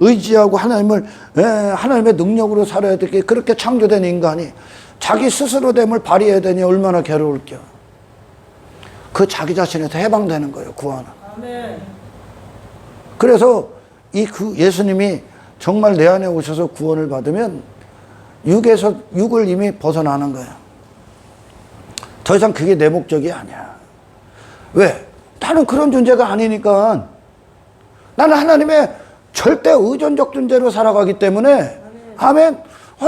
의지하고 하나님의 능력으로 살아야 되게 그렇게 창조된 인간이 자기 스스로됨을 발휘해야 되니 얼마나 괴로울게요. 그 자기 자신에서 해방되는 거예요, 구원은. 아멘. 그래서 그 예수님이 정말 내 안에 오셔서 구원을 받으면 육을 이미 벗어나는 거예요. 더 이상 그게 내 목적이 아니야. 왜? 나는 그런 존재가 아니니까. 나는 하나님의 절대 의존적 존재로 살아가기 때문에, 아멘.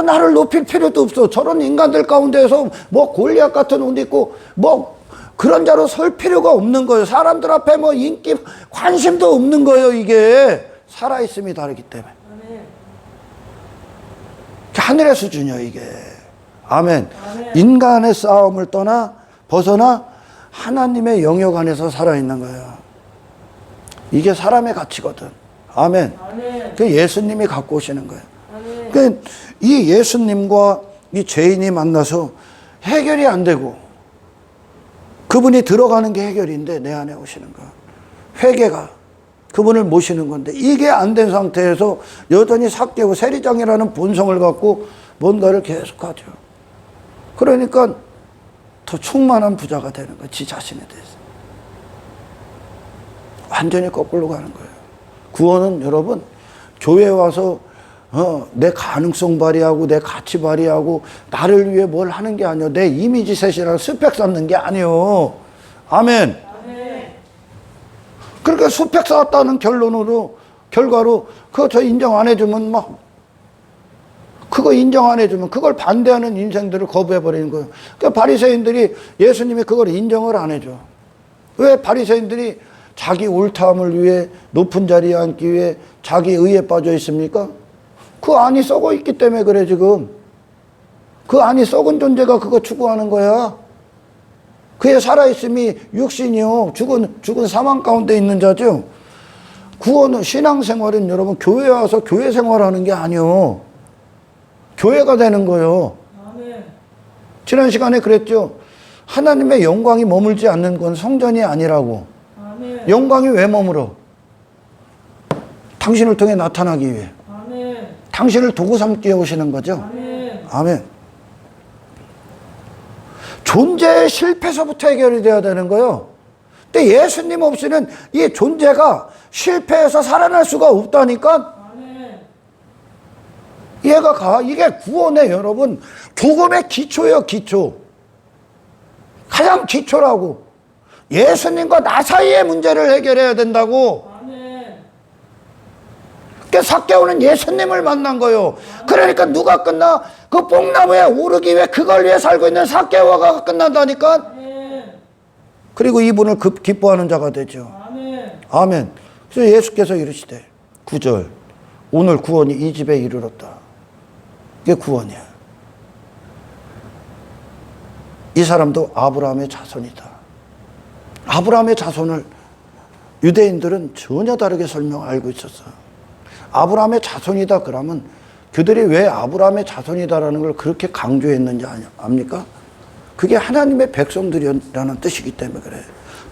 나를 높일 필요도 없어. 저런 인간들 가운데서 뭐 골리앗 같은 옷 입고 뭐 그런 자로 설 필요가 없는 거예요. 사람들 앞에 뭐 인기, 관심도 없는 거예요. 이게 살아있음이 다르기 때문에. 하늘의 수준이요, 이게. 아멘. 아멘. 인간의 싸움을 벗어나 하나님의 영역 안에서 살아있는 거예요. 이게 사람의 가치거든. 아멘. 아멘. 그 예수님이 갖고 오시는 거예요. 그 이 예수님과 이 죄인이 만나서 해결이 안 되고, 그분이 들어가는 게 해결인데 내 안에 오시는 거, 회개가 그분을 모시는 건데, 이게 안 된 상태에서 여전히 삭개오 세리장이라는 본성을 갖고 뭔가를 계속하죠. 그러니까 더 충만한 부자가 되는 거예요, 지 자신에 대해서. 완전히 거꾸로 가는 거예요. 구원은 여러분, 교회 와서 내 가능성 발휘하고 내 가치 발휘하고 나를 위해 뭘 하는 게 아니에요. 내 이미지 셋이랑 스펙 쌓는 게 아니에요. 아멘. 그러니까 스펙 쌓았다는 결과로 그거 저 인정 안 해주면 그거 인정 안 해주면 그걸 반대하는 인생들을 거부해버리는 거예요. 그러니까 바리새인들이 예수님이 그걸 인정을 안 해줘. 왜? 바리새인들이 자기 옳다함을 위해 높은 자리에 앉기 위해 자기 의에 빠져 있습니까? 그 안이 썩어 있기 때문에 그래. 지금 그 안이 썩은 존재가 그거 추구하는 거야. 그의 살아있음이 육신이요, 죽은 사망 가운데 있는 자죠. 구원은, 신앙생활은 여러분 교회에 와서 교회 생활하는 게 아니요, 교회가 되는 거예요. 아멘. 지난 시간에 그랬죠. 하나님의 영광이 머물지 않는 건 성전이 아니라고. 아멘. 영광이 왜 머물어? 당신을 통해 나타나기 위해. 아멘. 당신을 도구 삼기 위해 오시는 거죠. 아멘. 아멘. 존재의 실패에서부터 해결이 돼야 되는 거예요. 근데 예수님 없이는 이 존재가 실패해서 살아날 수가 없다니까. 이해가 가. 이게 구원의 여러분 복음의 기초예요. 기초. 가장 기초라고. 예수님과 나 사이의 문제를 해결해야 된다고. 그러니까 삭개오는 예수님을 만난 거예요. 그러니까 누가 끝나? 그 뽕나무에 오르기 위해 그걸 위해 살고 있는 삭개오가 끝난다니까. 그리고 이분을 기뻐하는 자가 되죠. 아멘. 그래서 예수께서 이르시되 9절, 오늘 구원이 이 집에 이르렀다. 이게 구원이야. 이 사람도 아브라함의 자손이다. 아브라함의 자손을 유대인들은 전혀 다르게 알고 있었어. 아브라함의 자손이다 그러면 그들이 왜 아브라함의 자손이다라는 걸 그렇게 강조했는지 압니까? 그게 하나님의 백성들이라는 뜻이기 때문에 그래.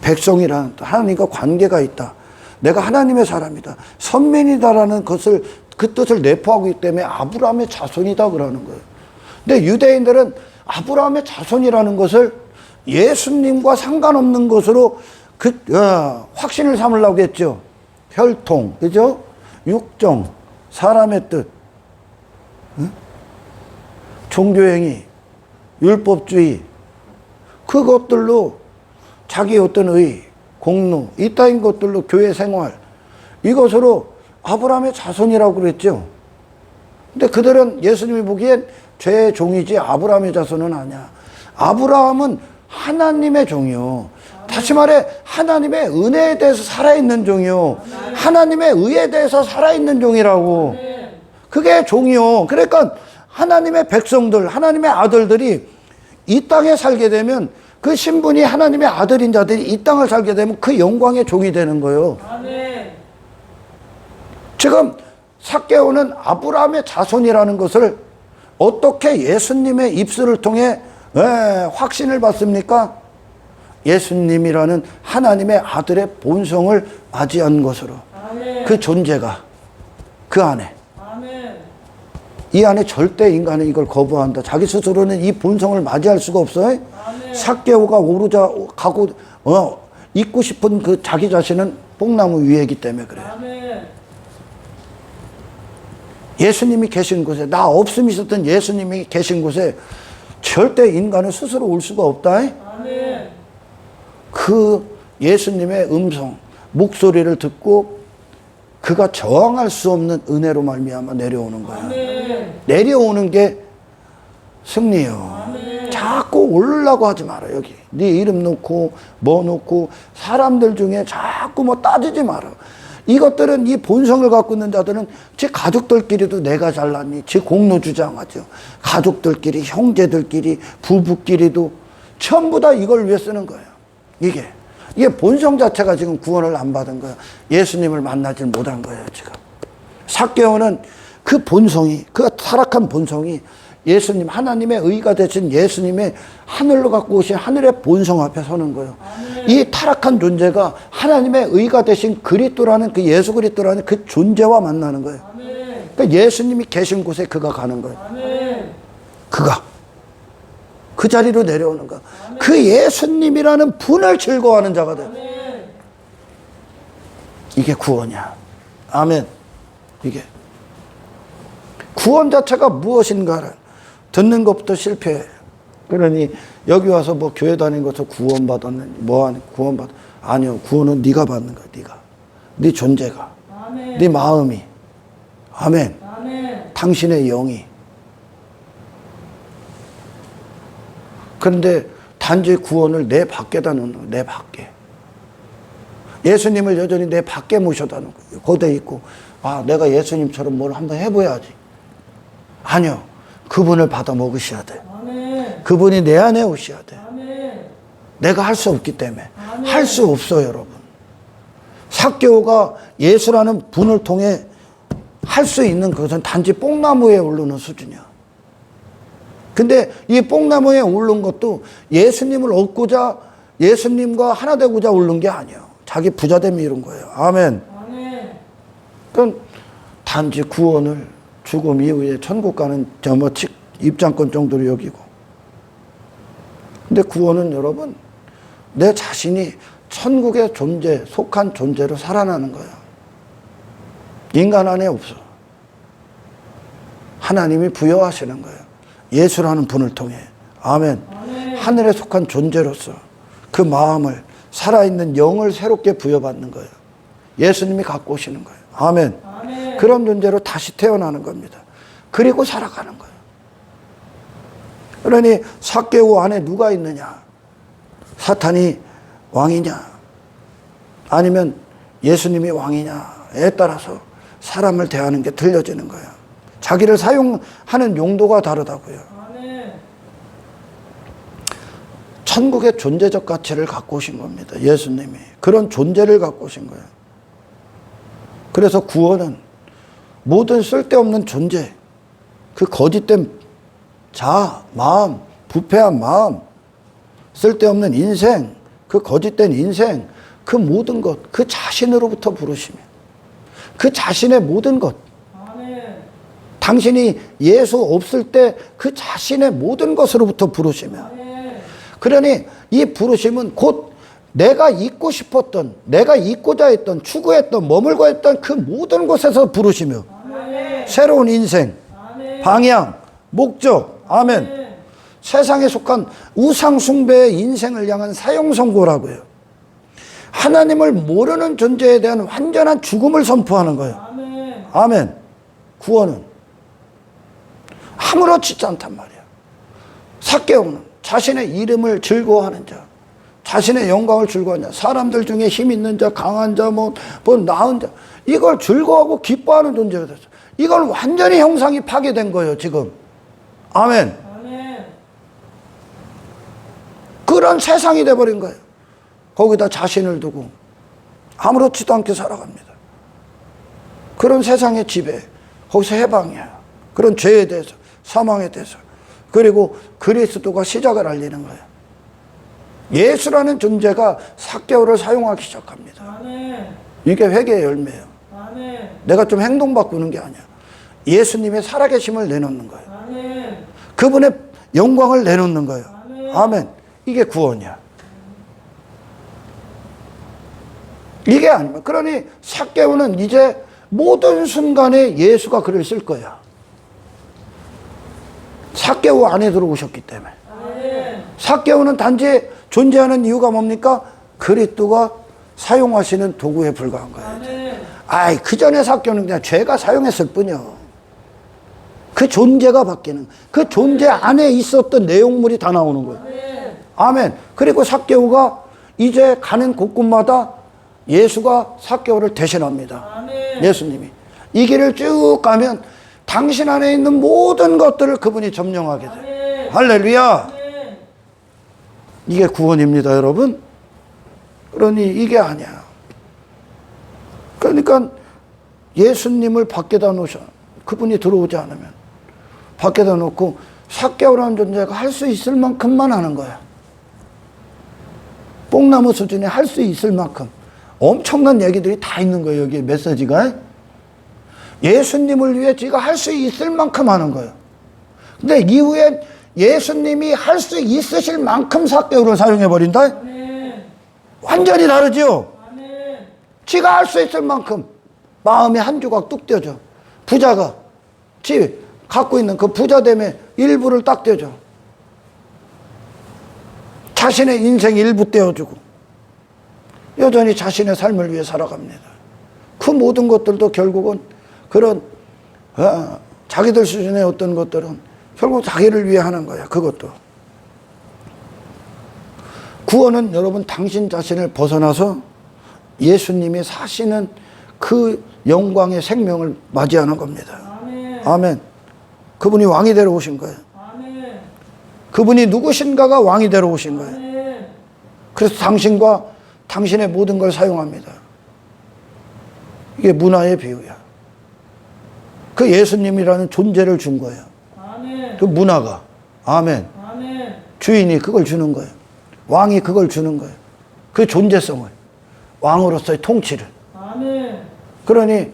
백성이라는 뜻, 하나님과 관계가 있다. 내가 하나님의 사람이다. 선민이다라는 것을, 그 뜻을 내포하고 있기 때문에 아브라함의 자손이다 그러는 거예요. 근데 유대인들은 아브라함의 자손이라는 것을 예수님과 상관없는 것으로 확신을 삼으려고 했죠. 혈통, 그죠? 육정, 사람의 뜻, 응? 종교행위, 율법주의, 그것들로 자기 어떤 공로, 이따인 것들로 교회 생활, 이것으로 아브라함의 자손이라고 그랬죠. 근데 그들은 예수님이 보기엔 죄의 종이지 아브라함의 자손은 아니야. 아브라함은 하나님의 종이요. 다시 말해 하나님의 은혜에 대해서 살아있는 종이요. 하나님의 의에 대해서 살아있는 종이라고. 그게 종이요. 그러니까 하나님의 백성들, 하나님의 아들들이 이 땅에 살게 되면 그 신분이 하나님의 아들인 자들이 이 땅을 살게 되면 그 영광의 종이 되는 거예요. 아멘. 지금 삭개오는 아브라함의 자손이라는 것을 어떻게 예수님의 입술을 통해 확신을 받습니까? 예수님이라는 하나님의 아들의 본성을 맞이한 것으로. 아멘. 그 존재가 그 안에. 아멘. 이 안에 절대 인간은 이걸 거부한다. 자기 스스로는 이 본성을 맞이할 수가 없어요. 삭개오가 오르자 가고 잊고 싶은 그 자기 자신은 뽕나무 위에이기 때문에 그래요. 아멘. 예수님이 계신 곳에, 나 없음이 있었던 예수님이 계신 곳에 절대 인간은 스스로 올 수가 없다. 아멘. 그 예수님의 음성, 목소리를 듣고 그가 저항할 수 없는 은혜로 말미암아 내려오는 거야. 아멘. 내려오는 게 승리예요. 아멘. 자꾸 오르려고 하지 마라. 여기 네 이름 놓고 뭐 놓고 사람들 중에 자꾸 뭐 따지지 마라. 이것들은 이 본성을 갖고 있는 자들은 제 가족들끼리도 내가 잘났니? 제 공로주장하죠. 가족들끼리, 형제들끼리, 부부끼리도 전부 다 이걸 위해 쓰는 거예요. 이게 본성 자체가 지금 구원을 안 받은 거예요. 예수님을 만나질 못한 거예요, 지금. 삭개오는 그 본성이, 그 타락한 본성이 예수님, 하나님의 의가 되신 예수님의 하늘로 갖고 오신 하늘의 본성 앞에 서는 거예요. 아멘. 이 타락한 존재가 하나님의 의가 되신 그리스도라는 그 예수 그리스도라는 그 존재와 만나는 거예요. 아멘. 그러니까 예수님이 계신 곳에 그가 가는 거예요. 아멘. 그가 그 자리로 내려오는 거야. 아멘. 그 예수님이라는 분을 즐거워하는 자가 돼. 아멘. 이게 구원이야. 아멘. 이게 구원 자체가 무엇인가를 듣는 것부터 실패해. 그러니 여기 와서 뭐 교회 다니는 것도 구원받았는지 뭐하는 구원받 아니요. 구원은 네가 받는 거야. 네가 네 존재가 아멘. 네 마음이 아멘. 아멘. 당신의 영이. 그런데 단지 구원을 내 밖에다 놓는 거야. 내 밖에. 예수님을 여전히 내 밖에 모셔다 놓는 거예요. 거기에 있고 내가 예수님처럼 뭘 한번 해봐야지. 아니요. 그분을 받아 먹으셔야 돼. 아멘. 그분이 내 안에 오셔야 돼. 아멘. 내가 할 수 없기 때문에. 할 수 없어요, 여러분. 삭개오가 예수라는 분을 통해 할 수 있는 것은 단지 뽕나무에 오르는 수준이야. 근데 이 뽕나무에 오른 것도 예수님을 얻고자 예수님과 하나 되고자 오른 게 아니에요. 자기 부자됨이 이룬 거예요. 아멘. 아멘. 그건 단지 구원을 죽음 이후에 천국 가는 입장권 정도로 여기고. 근데 구원은 여러분, 내 자신이 천국의 존재, 속한 존재로 살아나는 거예요. 인간 안에 없어. 하나님이 부여하시는 거예요. 예수라는 분을 통해. 아멘. 아멘. 하늘에 속한 존재로서 그 마음을, 살아있는 영을 새롭게 부여받는 거예요. 예수님이 갖고 오시는 거예요. 아멘. 아멘. 그런 존재로 다시 태어나는 겁니다. 그리고 살아가는 거예요. 그러니 삭개오 안에 누가 있느냐? 사탄이 왕이냐? 아니면 예수님이 왕이냐에 따라서 사람을 대하는 게 틀려지는 거예요. 자기를 사용하는 용도가 다르다고요. 아멘. 천국의 존재적 가치를 갖고 오신 겁니다. 예수님이. 그런 존재를 갖고 오신 거예요. 그래서 구원은 모든 쓸데없는 존재, 그 거짓된 자아, 마음, 부패한 마음, 쓸데없는 인생, 그 거짓된 인생, 그 모든 것, 그 자신으로부터 부르시며 그 자신의 모든 것, 아멘. 당신이 예수 없을 때 그 자신의 모든 것으로부터 부르시며, 아멘. 그러니 이 부르심은 곧 내가 있고 싶었던, 내가 있고자 했던, 추구했던, 머물고 했던 그 모든 곳에서 부르시며, 아멘. 새로운 인생, 아멘. 방향, 목적, 아멘. 아멘. 세상에 속한 우상 숭배의 인생을 향한 사형 선고라고요. 하나님을 모르는 존재에 대한 완전한 죽음을 선포하는 거예요. 아멘. 아멘. 구원은 아무렇지 않단 말이야. 삭개오는 자신의 이름을 즐거워하는 자, 자신의 영광을 즐거워하는 자, 사람들 중에 힘 있는 자, 강한 자, 뭐 나은 자, 이걸 즐거워하고 기뻐하는 존재가 됐어요. 이걸 완전히 형상이 파괴된 거예요, 지금. 아멘. 아멘. 그런 세상이 돼버린 거예요. 거기다 자신을 두고 아무렇지도 않게 살아갑니다. 그런 세상의 지배, 거기서 해방이야. 그런 죄에 대해서, 사망에 대해서. 그리고 그리스도가 시작을 알리는 거예요. 예수라는 존재가 삭개오를 사용하기 시작합니다. 아멘. 이게 회개의 열매예요. 아멘. 내가 좀 행동 바꾸는 게 아니야. 예수님의 살아계심을 내놓는 거예요. 아멘. 그분의 영광을 내놓는 거예요. 아멘. 아멘. 이게 구원이야. 이게 아니면, 그러니 삭개오는 이제 모든 순간에 예수가 글을 쓸 거야. 삭개오 안에 들어오셨기 때문에. 아멘. 삭개오는 단지 존재하는 이유가 뭡니까? 그리스도가 사용하시는 도구에 불과한 거예요. 아멘. 아이, 그 전에 삭개오는 그냥 죄가 사용했을 뿐이요. 그 존재가 바뀌는, 그 존재 안에 있었던 내용물이 다 나오는 거예요. 아멘. 아멘. 그리고 삭개오가 이제 가는 곳곳마다 예수가 삭개오를 대신합니다. 아멘. 예수님이. 이 길을 쭉 가면 당신 안에 있는 모든 것들을 그분이 점령하게 돼요. 아멘. 할렐루야. 아멘. 이게 구원입니다, 여러분. 그러니 이게 아니야. 그러니까 예수님을 밖에다 놓으셔. 그분이 들어오지 않으면 밖에다 놓고 삭개오라는 존재가 할 수 있을 만큼만 하는 거야. 뽕나무 수준에 할 수 있을 만큼 엄청난 얘기들이 다 있는 거예요. 여기 메시지가. 예수님을 위해 지가 할 수 있을 만큼 하는 거예요. 근데 이후에 예수님이 할 수 있으실 만큼 삭개오를 사용해버린다? 아멘. 완전히 다르죠? 아멘. 지가 할 수 있을 만큼 마음이 한 조각 뚝 떼어져. 부자가 지 갖고 있는 그 부자됨의 일부를 딱 떼어줘. 자신의 인생 일부 떼어주고 여전히 자신의 삶을 위해 살아갑니다. 그 모든 것들도 결국은 그런 자기들 수준의 어떤 것들은 결국 자기를 위해 하는 거야. 그것도. 구원은 여러분 당신 자신을 벗어나서 예수님이 사시는 그 영광의 생명을 맞이하는 겁니다. 아멘. 아멘. 그분이 왕이 되러 오신 거예요. 아멘. 그분이 누구신가가 왕이 되러 오신 거예요. 아멘. 그래서 당신과 당신의 모든 걸 사용합니다. 이게 문화의 비유야. 그 예수님이라는 존재를 준 거예요. 아멘. 그 문화가. 아멘. 아멘. 주인이 그걸 주는 거예요. 왕이 그걸 주는 거예요. 그 존재성을. 왕으로서의 통치를. 아멘. 그러니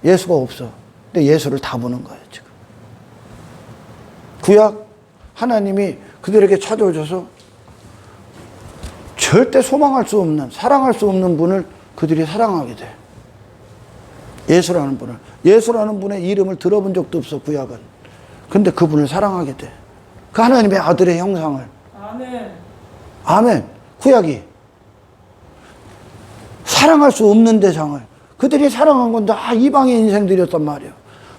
예수가 없어. 근데 예수를 다 보는 거예요, 지금. 구약 하나님이 그들에게 찾아오셔서 절대 소망할 수 없는, 사랑할 수 없는 분을 그들이 사랑하게 돼. 예수라는 분을. 예수라는 분의 이름을 들어본 적도 없어, 구약은. 근데 그분을 사랑하게 돼. 그 하나님의 아들의 형상을. 아멘. 아멘. 구약이 사랑할 수 없는 대상을 그들이 사랑한 건 다 이방의 인생들이었단 말이에요.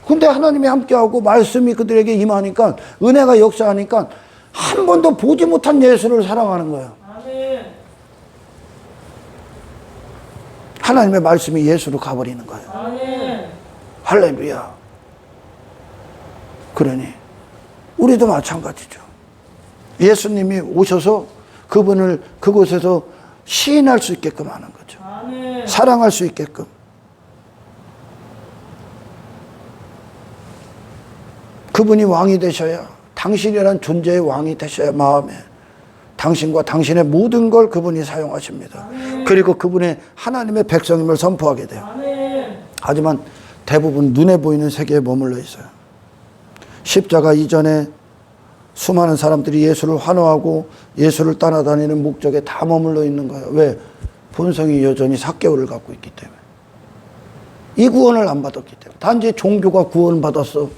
근데 하나님이 함께하고 말씀이 그들에게 임하니까, 은혜가 역사하니까 한 번도 보지 못한 예수를 사랑하는 거예요. 아멘. 하나님의 말씀이 예수로 가버리는 거예요. 아멘. 할렐루야. 그러니 우리도 마찬가지죠. 예수님이 오셔서 그분을 그곳에서 시인할 수 있게끔 하는 거죠. 아멘. 사랑할 수 있게끔. 그분이 왕이 되셔야, 당신이란 존재의 왕이 되셔야 마음에 당신과 당신의 모든 걸 그분이 사용하십니다. 아멘. 그리고 그분의 하나님의 백성임을 선포하게 돼요. 아멘. 하지만 대부분 눈에 보이는 세계에 머물러 있어요. 십자가 이전에 수많은 사람들이 예수를 환호하고 예수를 따라다니는 목적에 다 머물러 있는 거예요. 왜? 본성이 여전히 삭개오를 갖고 있기 때문에. 이 구원을 안 받았기 때문에. 단지 종교가 구원을 받았어.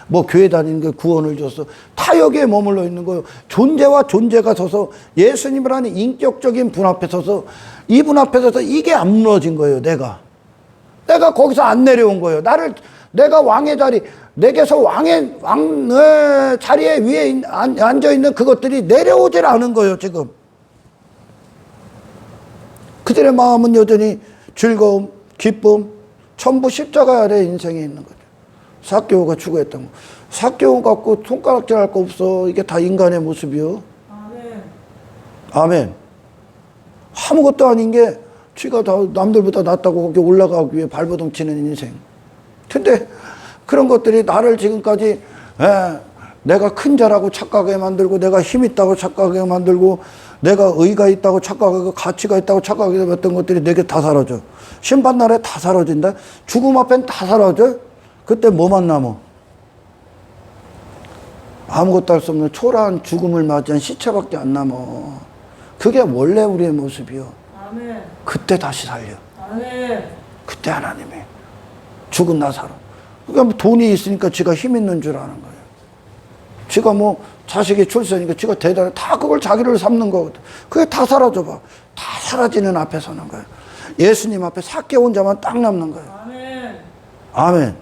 뭐 교회 다니는 게 구원을 줬어. 타협에 머물러 있는 거예요. 존재와 존재가 서서 예수님이라는 인격적인 분 앞에 서서, 이분 앞에 서서 이게 안 무너진 거예요. 내가 거기서 안 내려온 거예요. 내가 왕의 자리, 내게서 왕의 자리에 위에 앉아있는 그것들이 내려오질 않은 거예요, 지금. 그들의 마음은 여전히 즐거움, 기쁨, 전부 십자가 아래 인생에 있는 거죠. 삭개오가 추구했던 거. 삭개오 갖고 손가락질 할 거 없어. 이게 다 인간의 모습이요. 아멘. 아멘. 아무것도 아닌 게 지가 다 남들보다 낫다고 거기 올라가기 위해 발버둥 치는 인생. 근데 그런 것들이 나를 지금까지 내가 큰 자라고 착각하게 만들고, 내가 힘 있다고 착각하게 만들고, 내가 의가 있다고 착각하고, 가치가 있다고 착각하게 했던 것들이 내게 다 사라져. 심판날에 다 사라진다. 죽음 앞엔 다 사라져. 그때 뭐만 남어? 아무것도 할 수 없는 초라한 죽음을 맞이한 시체밖에 안 남어. 그게 원래 우리의 모습이요. 아멘. 그때 다시 살려. 아멘. 그때 하나님이 죽은 나 살아. 그러니까 돈이 있으니까 지가 힘 있는 줄 아는 거예요. 지가 뭐 자식이 출세니까 지가 대단해. 다 그걸 자기를 삼는 거거든. 그게 다 사라져봐. 다 사라지는 앞에 서는 거예요. 예수님 앞에 삭개온 자만 딱 남는 거예요. 아멘. 아멘.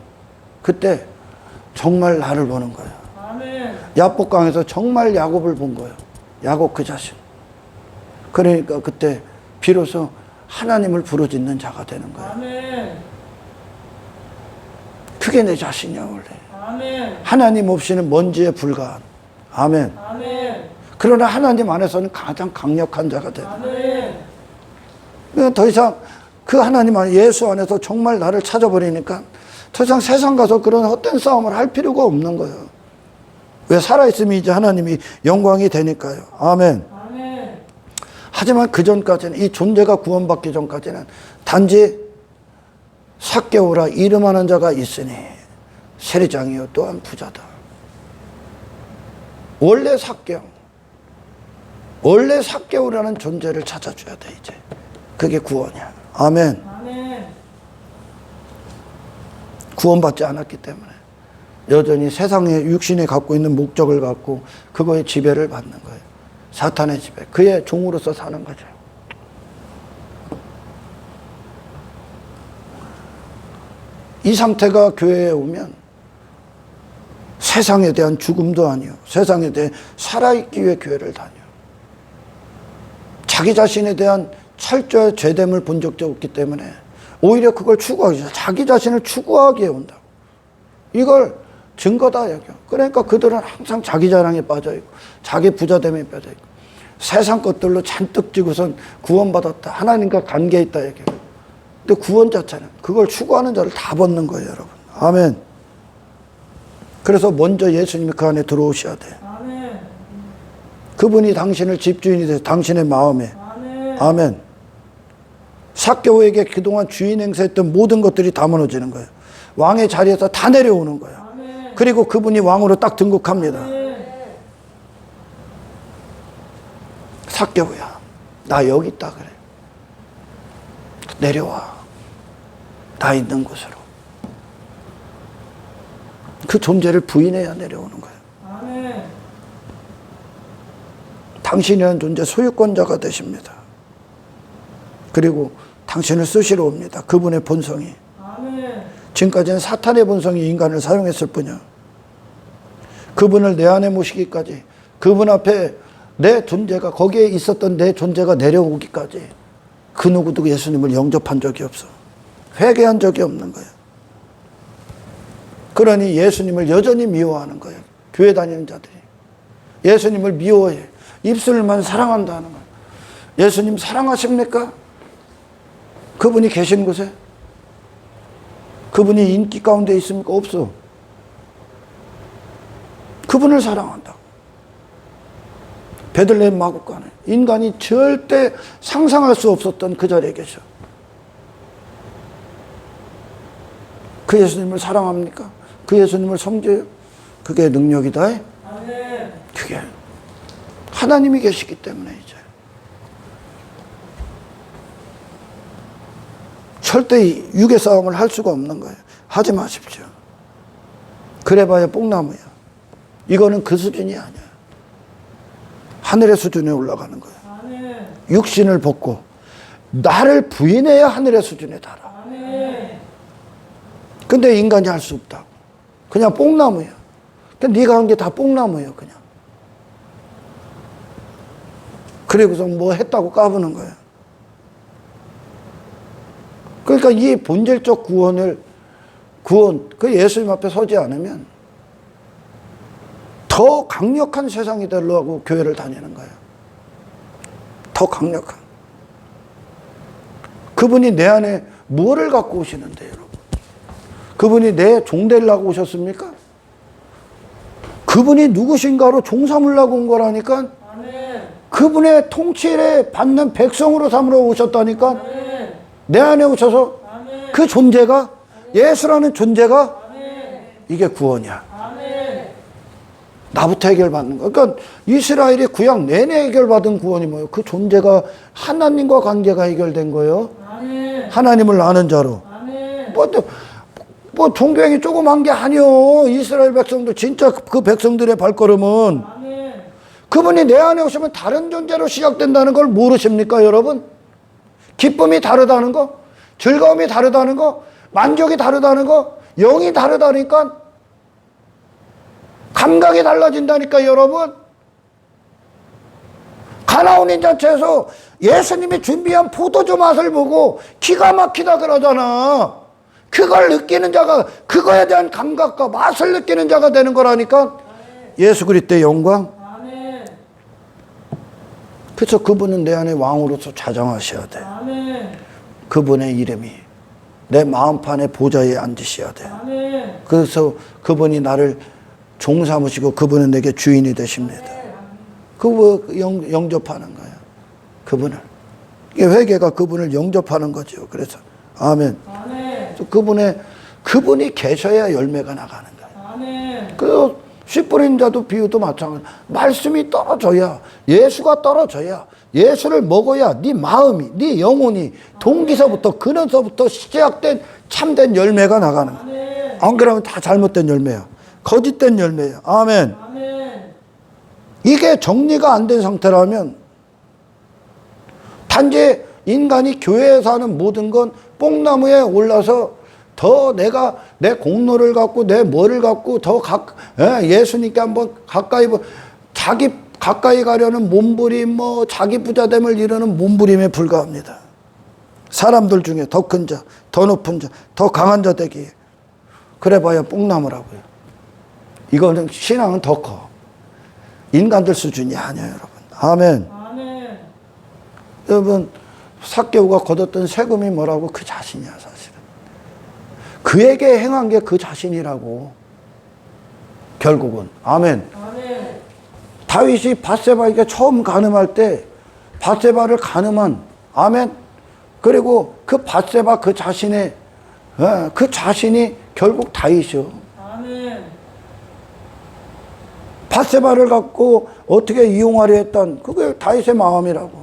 그때 정말 나를 보는 거예요. 아멘. 야복강에서 정말 야곱을 본 거예요. 야곱 그 자신. 그러니까 그때 비로소 하나님을 부르짖는 자가 되는 거예요. 아멘. 그게 내 자신이야 원래. 아멘. 하나님 없이는 먼지에 불과한. 아멘. 아멘. 그러나 하나님 안에서는 가장 강력한 자가 돼. 아멘. 그러니까 더 이상 그 하나님 안에, 예수 안에서 정말 나를 찾아버리니까 더 이상 세상 가서 그런 헛된 싸움을 할 필요가 없는 거예요. 왜? 살아있으면 이제 하나님이 영광이 되니까요. 아멘. 아멘. 하지만 그 전까지는, 이 존재가 구원받기 전까지는 단지 삭개오라 이름하는 자가 있으니 세리장이요 또한 부자다. 원래 삭개오라는 존재를 찾아줘야 돼. 이제 그게 구원이야. 아멘. 아멘. 구원받지 않았기 때문에 여전히 세상의 육신이 갖고 있는 목적을 갖고 그거에 지배를 받는 거예요. 사탄의 지배. 그의 종으로서 사는 거죠. 이 상태가 교회에 오면 세상에 대한 죽음도 아니요. 세상에 대해 살아있기 위해 교회를 다녀. 자기 자신에 대한 철저의 죄됨을 본 적도 없기 때문에 오히려 그걸 추구하기 위해 자기 자신을 추구하기에 온다. 이걸 증거다 여겨. 그러니까 그들은 항상 자기 자랑에 빠져있고 자기 부자됨에 빠져있고 세상 것들로 잔뜩 지고선 구원받았다. 하나님과 관계있다 여겨. 근데 구원 자체는 그걸 추구하는 자를 다 벗는 거예요, 여러분. 아멘. 그래서 먼저 예수님이 그 안에 들어오셔야 돼. 아멘. 그분이 당신을 집주인이 돼서 당신의 마음에. 아멘. 아멘. 삭개오에게 그동안 주인 행세했던 모든 것들이 다 무너지는 거예요. 왕의 자리에서 다 내려오는 거예요. 아멘. 그리고 그분이 왕으로 딱 등극합니다. 아멘. 삭개오야, 나 여기 있다 그래. 내려와. 나 있는 곳으로. 그 존재를 부인해야 내려오는 거예요. 아멘. 당신이라는 존재 소유권자가 되십니다. 그리고 당신을 쓰시러 옵니다. 그분의 본성이. 아멘. 지금까지는 사탄의 본성이 인간을 사용했을 뿐이야. 그분을 내 안에 모시기까지, 그분 앞에 내 존재가, 거기에 있었던 내 존재가 내려오기까지 그 누구도 예수님을 영접한 적이 없어. 회개한 적이 없는 거예요. 그러니 예수님을 여전히 미워하는 거예요. 교회 다니는 자들이. 예수님을 미워해. 입술만 사랑한다는 거예요. 예수님 사랑하십니까? 그분이 계신 곳에? 그분이 인기 가운데 있습니까? 없어. 그분을 사랑한다. 베들레헴 마구간에 인간이 절대 상상할 수 없었던 그 자리에 계셔. 그 예수님을 사랑합니까? 그 예수님을 섬겨요? 그게 능력이다. 아멘. 그게 하나님이 계시기 때문에 이제 절대 육의 싸움을 할 수가 없는 거예요. 하지 마십시오. 그래봐야 뽕나무야. 이거는 그 수준이 아니야. 하늘의 수준에 올라가는 거예요. 아멘. 육신을 벗고 나를 부인해야 하늘의 수준에 달아. 아멘. 근데 인간이 할 수 없다. 그냥 뽕나무야. 그러니까 네가 한 게 다 뽕나무예요, 그냥. 그리고서 뭐 했다고 까부는 거야. 그러니까 이 본질적 구원, 그 예수님 앞에 서지 않으면 더 강력한 세상이 되려고 교회를 다니는 거예요. 더 강력한. 그분이 내 안에 무엇을 갖고 오시는데, 여러분? 그분이 내 종 되려고 오셨습니까? 그분이 누구신가로 종 삼으려고 온 거라니까? 아멘. 그분의 통치를 받는 백성으로 삼으러 오셨다니까? 아멘. 내 안에 오셔서 아멘. 그 존재가, 예수라는 존재가 아멘. 이게 구원이야. 아멘. 나부터 해결받는 거. 그러니까 이스라엘이 구약 내내 해결받은 구원이 뭐예요? 그 존재가 하나님과 관계가 해결된 거예요. 아멘. 하나님을 아는 자로. 아멘. 뭐 종교행위 조그만 게 아니요. 이스라엘 백성도 진짜 그 백성들의 발걸음은 아멘. 그분이 내 안에 오시면 다른 존재로 시작된다는 걸 모르십니까, 여러분? 기쁨이 다르다는 거, 즐거움이 다르다는 거, 만족이 다르다는 거, 영이 다르다니까, 감각이 달라진다니까, 여러분. 가나온 인자체에서 예수님이 준비한 포도주 맛을 보고 기가 막히다 그러잖아. 그걸 느끼는 자가, 그거에 대한 감각과 맛을 느끼는 자가 되는 거라니까. 예수 그리스도의 영광. 아멘. 그래서 그분은 내 안에 왕으로서 자정하셔야 돼. 아멘. 그분의 이름이 내 마음판의 보좌에 앉으셔야 돼. 아멘. 그래서 그분이 나를 종 삼으시고 그분은 내게 주인이 되십니다. 그분 영접하는 거야. 그분을. 이게 회개가 그분을 영접하는 거죠. 그래서 아멘. 아멘. 그분이 계셔야 열매가 나가는 거야. 아멘. 그 씨 뿌린 자도 비유도 마찬가지. 말씀이 떨어져야, 예수가 떨어져야, 예수를 먹어야 네 마음이, 네 영혼이 동기서부터 근원서부터 시작된 참된 열매가 나가는 거야. 아멘. 안 그러면 다 잘못된 열매야. 거짓된 열매야. 아멘. 아멘. 이게 정리가 안 된 상태라면 단지 인간이 교회에서 하는 모든 건 뽕나무에 올라서 더 내가 내 공로를 갖고 내 뭐를 갖고 더 예수님께 한번 가까이 자기 가까이 가려는 몸부림, 뭐 자기 부자됨을 이루는 몸부림에 불과합니다. 사람들 중에 더 큰 자, 더 높은 자, 더 강한 자 되기. 그래봐야 뽕나무라고요. 이거는 신앙은 더 커. 인간들 수준이 아니에요, 여러분. 아멘. 아멘. 여러분, 삭개오가 거뒀던 세금이 뭐라고? 그 자신이야, 사실은. 그에게 행한 게 그 자신이라고. 결국은. 아멘. 아멘. 다윗이 밧세바에게 처음 간음할 때 밧세바를 간음한, 아멘. 그리고 그 밧세바 그 자신의 그 자신이 결국 다윗이요. 아멘. 밧세바를 갖고 어떻게 이용하려 했던 그게 다윗의 마음이라고.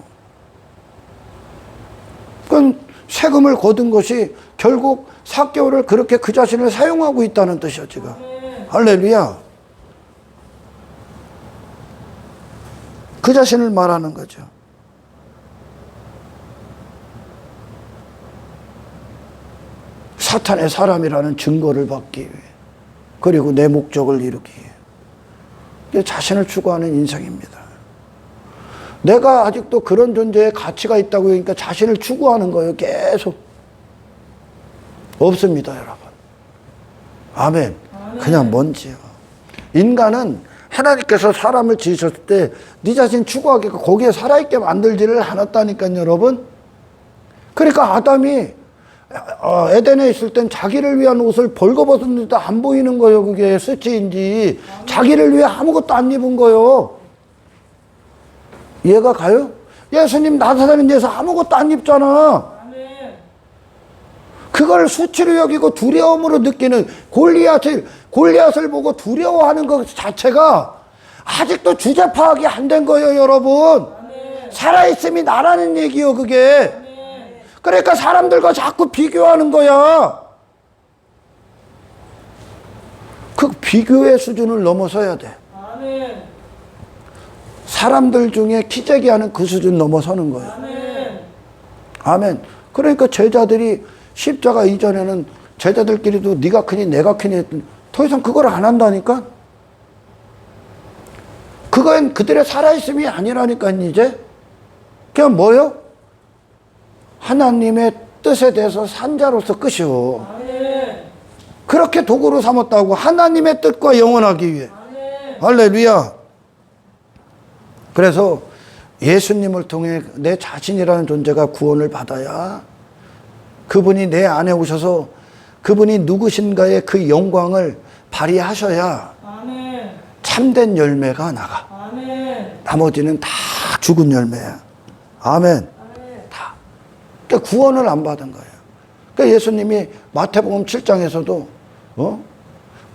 그건 세금을 거둔 것이 결국 삭개오를 그렇게 그 자신을 사용하고 있다는 뜻이야, 지금. 아멘. 할렐루야. 그 자신을 말하는 거죠. 사탄의 사람이라는 증거를 받기 위해, 그리고 내 목적을 이루기 위해. 이게 자신을 추구하는 인생입니다. 내가 아직도 그런 존재의 가치가 있다고 하니까 자신을 추구하는 거예요. 계속. 없습니다, 여러분. 아멘. 그냥 먼지요. 인간은 하나님께서 사람을 지으셨을 때 네 자신 추구하게 거기에 살아있게 만들지를 않았다니까요, 여러분. 그러니까 아담이 에덴에 있을 땐 자기를 위한 옷을 벌거벗었는데 안 보이는 거예요. 그게 수치인지. 자기를 위해 아무것도 안 입은 거예요. 이해가 가요? 예수님 나사렛 데서 아무것도 안 입잖아. 아멘. 그걸 수치로 여기고 두려움으로 느끼는 골리앗을 보고 두려워하는 것 자체가 아직도 주제 파악이 안 된 거예요, 여러분. 아멘. 살아있음이 나라는 얘기요, 그게. 아멘. 그러니까 사람들과 자꾸 비교하는 거야. 그 비교의 수준을 넘어서야 돼. 아멘. 사람들 중에 키재기하는 그 수준 넘어서는 거예요. 아멘. 아멘. 그러니까 제자들이 십자가 이전에는 제자들끼리도 네가 크니 내가 크니 더 이상 그걸 안 한다니까. 그건 그들의 살아있음이 아니라니까. 이제 그냥 뭐요? 하나님의 뜻에 대해서 산자로서 끝이요. 아멘. 그렇게 도구로 삼았다고. 하나님의 뜻과 영원하기 위해. 아멘. 할렐루야. 그래서 예수님을 통해 내 자신이라는 존재가 구원을 받아야 그분이 내 안에 오셔서 그분이 누구신가의 그 영광을 발휘하셔야 아멘. 참된 열매가 나가. 아멘. 나머지는 다 죽은 열매야. 아멘. 아멘. 다. 그러니까 구원을 안 받은 거예요. 그러니까 예수님이 마태복음 7장에서도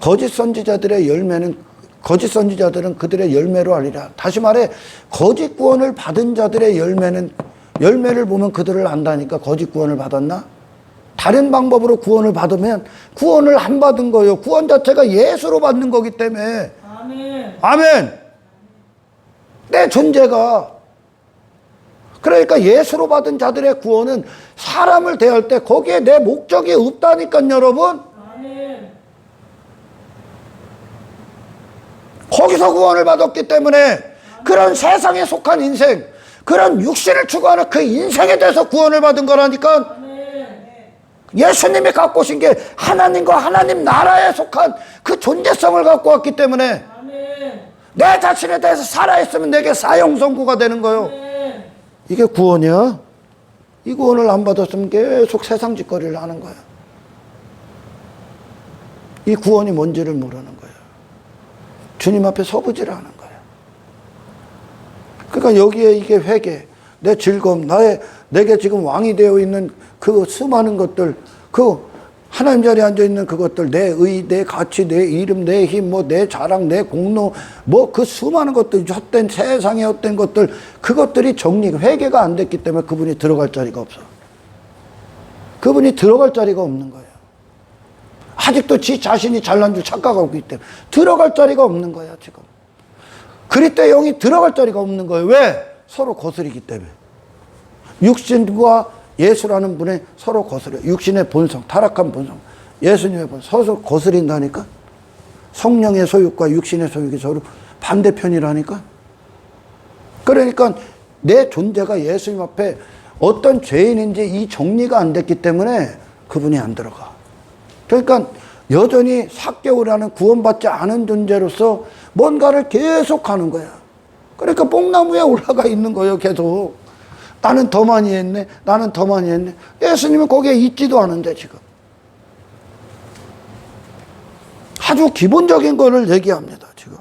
거짓 선지자들의 열매는 거짓 선지자들은 그들의 열매로 알리라. 다시 말해 거짓 구원을 받은 자들의 열매를 보면 그들을 안다니까. 거짓 구원을 받았나? 다른 방법으로 구원을 받으면 구원을 안 받은 거예요. 구원 자체가 예수로 받는 거기 때문에. 아멘. 아멘. 내 존재가. 그러니까 예수로 받은 자들의 구원은 사람을 대할 때 거기에 내 목적이 없다니까 여러분. 아멘. 거기서 구원을 받았기 때문에 그런 세상에 속한 인생, 그런 육신을 추구하는 그 인생에 대해서 구원을 받은 거라니까. 아멘. 예수님이 갖고 오신 게 하나님과 하나님 나라에 속한 그 존재성을 갖고 왔기 때문에 아멘. 내 자신에 대해서 살아있으면 내게 사형선고가 되는 거예요. 아멘. 이게 구원이야? 이 구원을 안 받았으면 계속 세상 짓거리를 하는 거야. 이 구원이 뭔지를 모르는 거야. 주님 앞에 서부지를 하는 거야. 그러니까 여기에 이게 회개, 내 즐거움, 내게 지금 왕이 되어 있는 그 수많은 것들, 그 하나님 자리에 앉아 있는 그것들, 내 의, 내 가치, 내 이름, 내 힘, 내 자랑, 내 공로, 그 수많은 것들, 헛된 세상의 헛된 것들, 그것들이 회개가 안 됐기 때문에 그분이 들어갈 자리가 없어. 그분이 들어갈 자리가 없는 거예요. 아직도 지 자신이 잘난 줄 착각하고 있기 때문에 들어갈 자리가 없는 거야 지금. 그리스도의 영이 들어갈 자리가 없는 거예요. 왜? 서로 거스리기 때문에. 육신과 예수라는 분의 서로 거스려. 육신의 본성, 타락한 본성, 예수님의 본성 서로 거스린다니까. 성령의 소욕과 육신의 소욕이 서로 반대편이라니까. 그러니까 내 존재가 예수님 앞에 어떤 죄인인지 이 정리가 안 됐기 때문에 그분이 안 들어가. 그러니까 여전히 삭개오라는 구원받지 않은 존재로서 뭔가를 계속 하는 거야. 그러니까 뽕나무에 올라가 있는 거예요. 계속. 나는 더 많이 했네. 나는 더 많이 했네. 예수님은 거기에 있지도 않은데 지금. 아주 기본적인 거를 얘기합니다. 지금.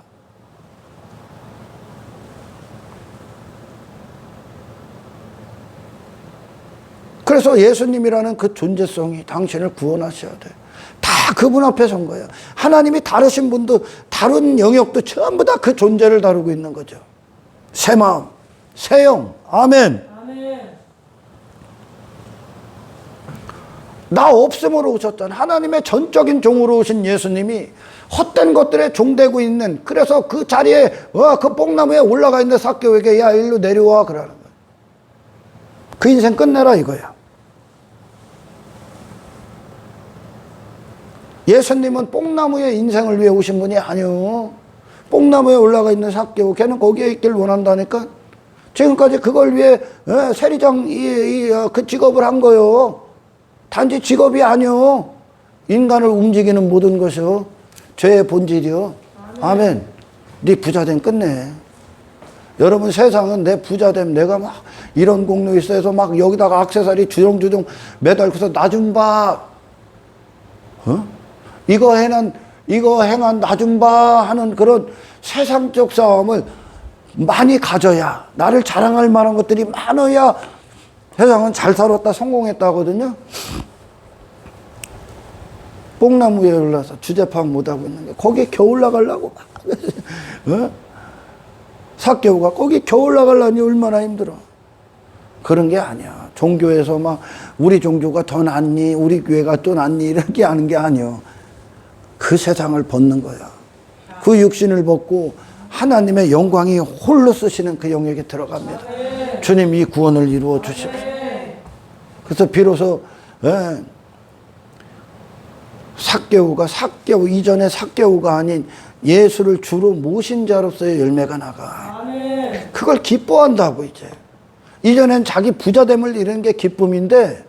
그래서 예수님이라는 그 존재성이 당신을 구원하셔야 돼. 다 그분 앞에 선 거예요. 하나님이 다루신 분도 다룬 영역도 전부 다 그 존재를 다루고 있는 거죠. 새 마음, 새 영. 아멘. 아멘. 나 없음으로 오셨잖아. 하나님의 전적인 종으로 오신 예수님이 헛된 것들에 종되고 있는, 그래서 그 자리에 그 뽕나무에 올라가 있는 삭개오에게 야 일로 내려와 그러는 거야. 그 인생 끝내라 이거야. 예수님은 뽕나무의 인생을 위해 오신 분이 아니요. 뽕나무에 올라가 있는 삭개오, 걔는 거기에 있길 원한다니까. 지금까지 그걸 위해 세리장 그 직업을 한 거요. 단지 직업이 아니요. 인간을 움직이는 모든 것이요. 죄의 본질이요. 아멘. 네 부자됨 끝내. 여러분 세상은 내 부자됨, 내가 막 이런 공로 있어 해서 막 여기다가 액세서리 주렁주렁 매달고서 나 좀 봐. 이거 행한 나 좀 봐 하는 그런 세상적 싸움을 많이 가져야, 나를 자랑할 만한 것들이 많아야 세상은 잘 살았다, 성공했다 하거든요. 뽕나무에 올라서 주제파악 못하고 있는 게 거기에 겨우 올라가려고 막 삭개오가 거기 겨우 올라가려니 얼마나 힘들어. 그런 게 아니야. 종교에서 막 우리 종교가 더 낫니, 우리 교회가 또 낫니 이렇게 하는 게 아니야. 그 세상을 벗는 거야. 그 육신을 벗고 하나님의 영광이 홀로 쓰시는 그 영역에 들어갑니다. 주님 이 구원을 이루어 주십시오. 그래서 비로소 삭개오가 삭개오 이전에 삭개오가 아닌 예수를 주로 모신 자로서의 열매가 나가. 아멘. 그걸 기뻐한다고 이제. 이전엔 자기 부자됨을 이루는 게 기쁨인데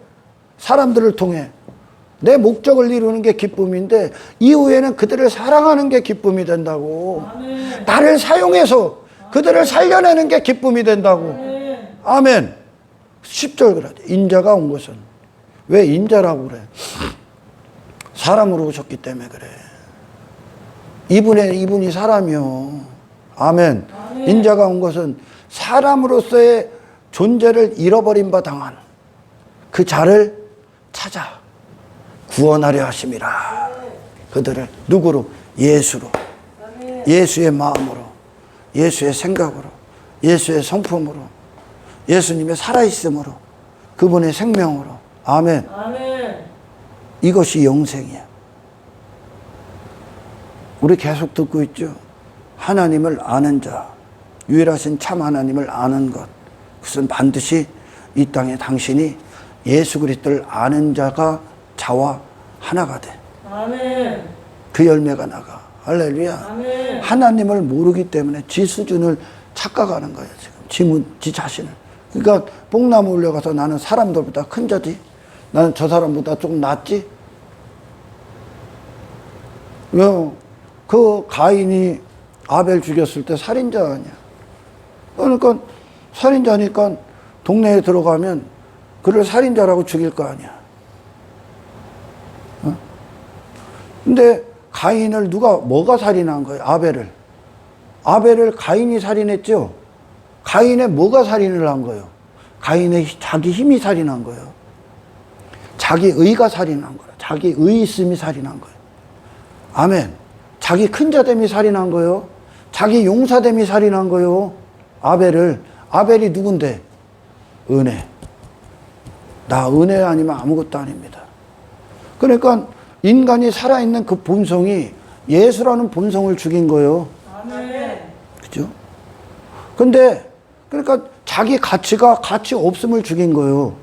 사람들을 통해 내 목적을 이루는 게 기쁨인데 이후에는 그들을 사랑하는 게 기쁨이 된다고. 아멘. 나를 사용해서 그들을 살려내는 게 기쁨이 된다고. 아멘. 아멘. 10절 그러죠. 인자가 온 것은. 왜 인자라고 그래? 사람으로 오셨기 때문에 그래. 이분이 사람이요. 아멘. 아멘. 인자가 온 것은 사람으로서의 존재를 잃어버린 바 당한 그 자를 찾아 구원하려 하심이라. 그들을 누구로? 예수로. 예수의 마음으로, 예수의 생각으로, 예수의 성품으로, 예수님의 살아있음으로, 그분의 생명으로. 아멘. 아멘. 이것이 영생이야. 우리 계속 듣고 있죠. 하나님을 아는 자, 유일하신 참 하나님을 아는 것. 그것은 반드시 이 땅에 당신이 예수 그리스도를 아는 자가 자와 하나가 돼. 아멘. 그 열매가 나가. 할렐루야. 아멘. 하나님을 모르기 때문에 지 수준을 착각하는 거예요. 지금 지 자신을. 그러니까 뽕나무 올려가서 나는 사람들보다 큰 자지. 나는 저 사람보다 조금 낫지. 왜? 그 가인이 아벨 죽였을 때 살인자 아니야. 그러니까 살인자니까 동네에 들어가면 그를 살인자라고 죽일 거 아니야. 어? 근데 가인을 뭐가 살인한 거예요? 아벨을. 아벨을 가인이 살인했죠? 가인의 뭐가 살인을 한 거예요? 가인의 자기 힘이 살인한 거예요. 자기 의가 살인한 거예요. 자기 의 있음이 살인한 거예요. 아멘. 자기 큰 자됨이 살인한 거예요. 자기 용사됨이 살인한 거예요. 아벨이 누군데? 은혜. 나 은혜 아니면 아무것도 아닙니다. 그러니까 인간이 살아있는 그 본성이 예수라는 본성을 죽인 거예요. 아멘. 그죠? 근데, 그러니까 자기 가치가 가치 없음을 죽인 거예요.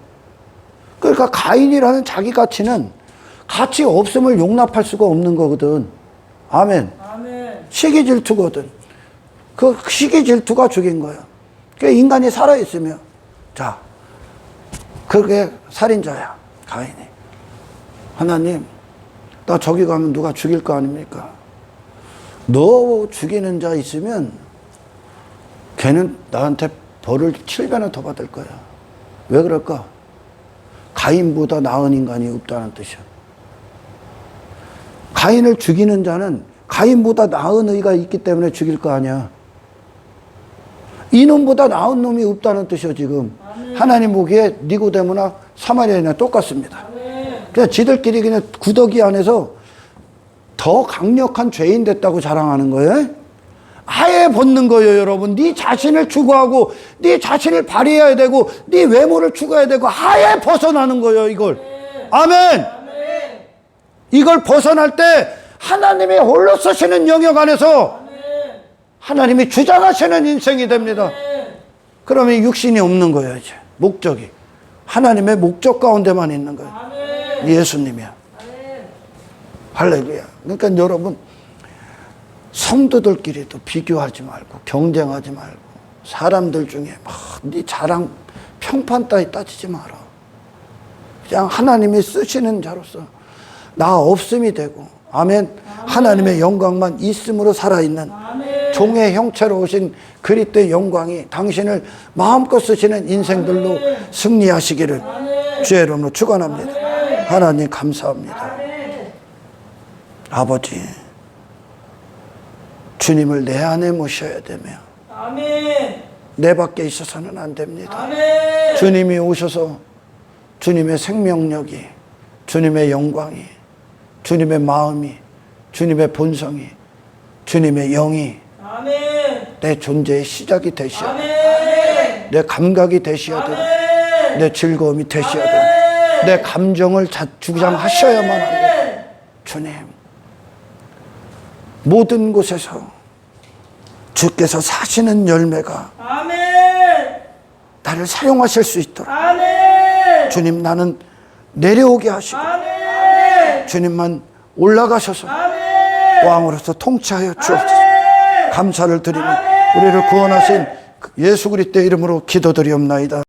그러니까 가인이라는 자기 가치는 가치 없음을 용납할 수가 없는 거거든. 아멘. 아멘. 시기 질투거든. 그 시기 질투가 죽인 거야. 그러니까 인간이 살아있으면, 자, 그게 살인자야, 가인이. 하나님, 나 저기 가면 누가 죽일 거 아닙니까? 너 죽이는 자 있으면 걔는 나한테 벌을 7배나 더 받을 거야. 왜 그럴까? 가인보다 나은 인간이 없다는 뜻이야. 가인을 죽이는 자는 가인보다 나은 의가 있기 때문에 죽일 거 아니야. 이놈보다 나은 놈이 없다는 뜻이야 지금. 아멘. 하나님 보기에 니고데모나 사마리아인이나 똑같습니다. 아멘. 그냥 지들끼리 그냥 구더기 안에서 더 강력한 죄인 됐다고 자랑하는 거예요. 하에 벗는 거예요 여러분. 네 자신을 추구하고 네 자신을 발휘해야 되고 네 외모를 추구해야 되고 하에 벗어나는 거예요 이걸. 아멘. 아멘. 이걸 벗어날 때 하나님이 홀로 쓰시는 영역 안에서 하나님이 주장하시는 인생이 됩니다. 그러면 육신이 없는 거예요 이제. 목적이 하나님의 목적 가운데만 있는 거예요. 예수님이야. 할렐루야. 그러니까 여러분 성도들끼리도 비교하지 말고 경쟁하지 말고 사람들 중에 막 네 자랑 평판 따위 따지지 마라. 그냥 하나님이 쓰시는 자로서 나 없음이 되고 아멘. 하나님의 영광만 있음으로 살아있는 종의 형체로 오신 그리스도의 영광이 당신을 마음껏 쓰시는 인생들로 승리하시기를 주의 이름으로 축원합니다. 하나님 감사합니다. 아버지 주님을 내 안에 모셔야 되며 내 밖에 있어서는 안 됩니다. 주님이 오셔서 주님의 생명력이 주님의 영광이 주님의 마음이 주님의 본성이 주님의 영이 내 존재의 시작이 되셔야 돼. 내 감각이 되셔야 돼. 내 즐거움이 되셔야 돼. 내 감정을 주장하셔야만 합니다. 주님 모든 곳에서 주께서 사시는 열매가 나를 사용하실 수 있도록 주님 나는 내려오게 하시고 주님만 올라가셔서 아멘. 왕으로서 통치하여 주옵소서. 아멘. 감사를 드리며 우리를 구원하신 예수 그리스도의 이름으로 기도드리옵나이다.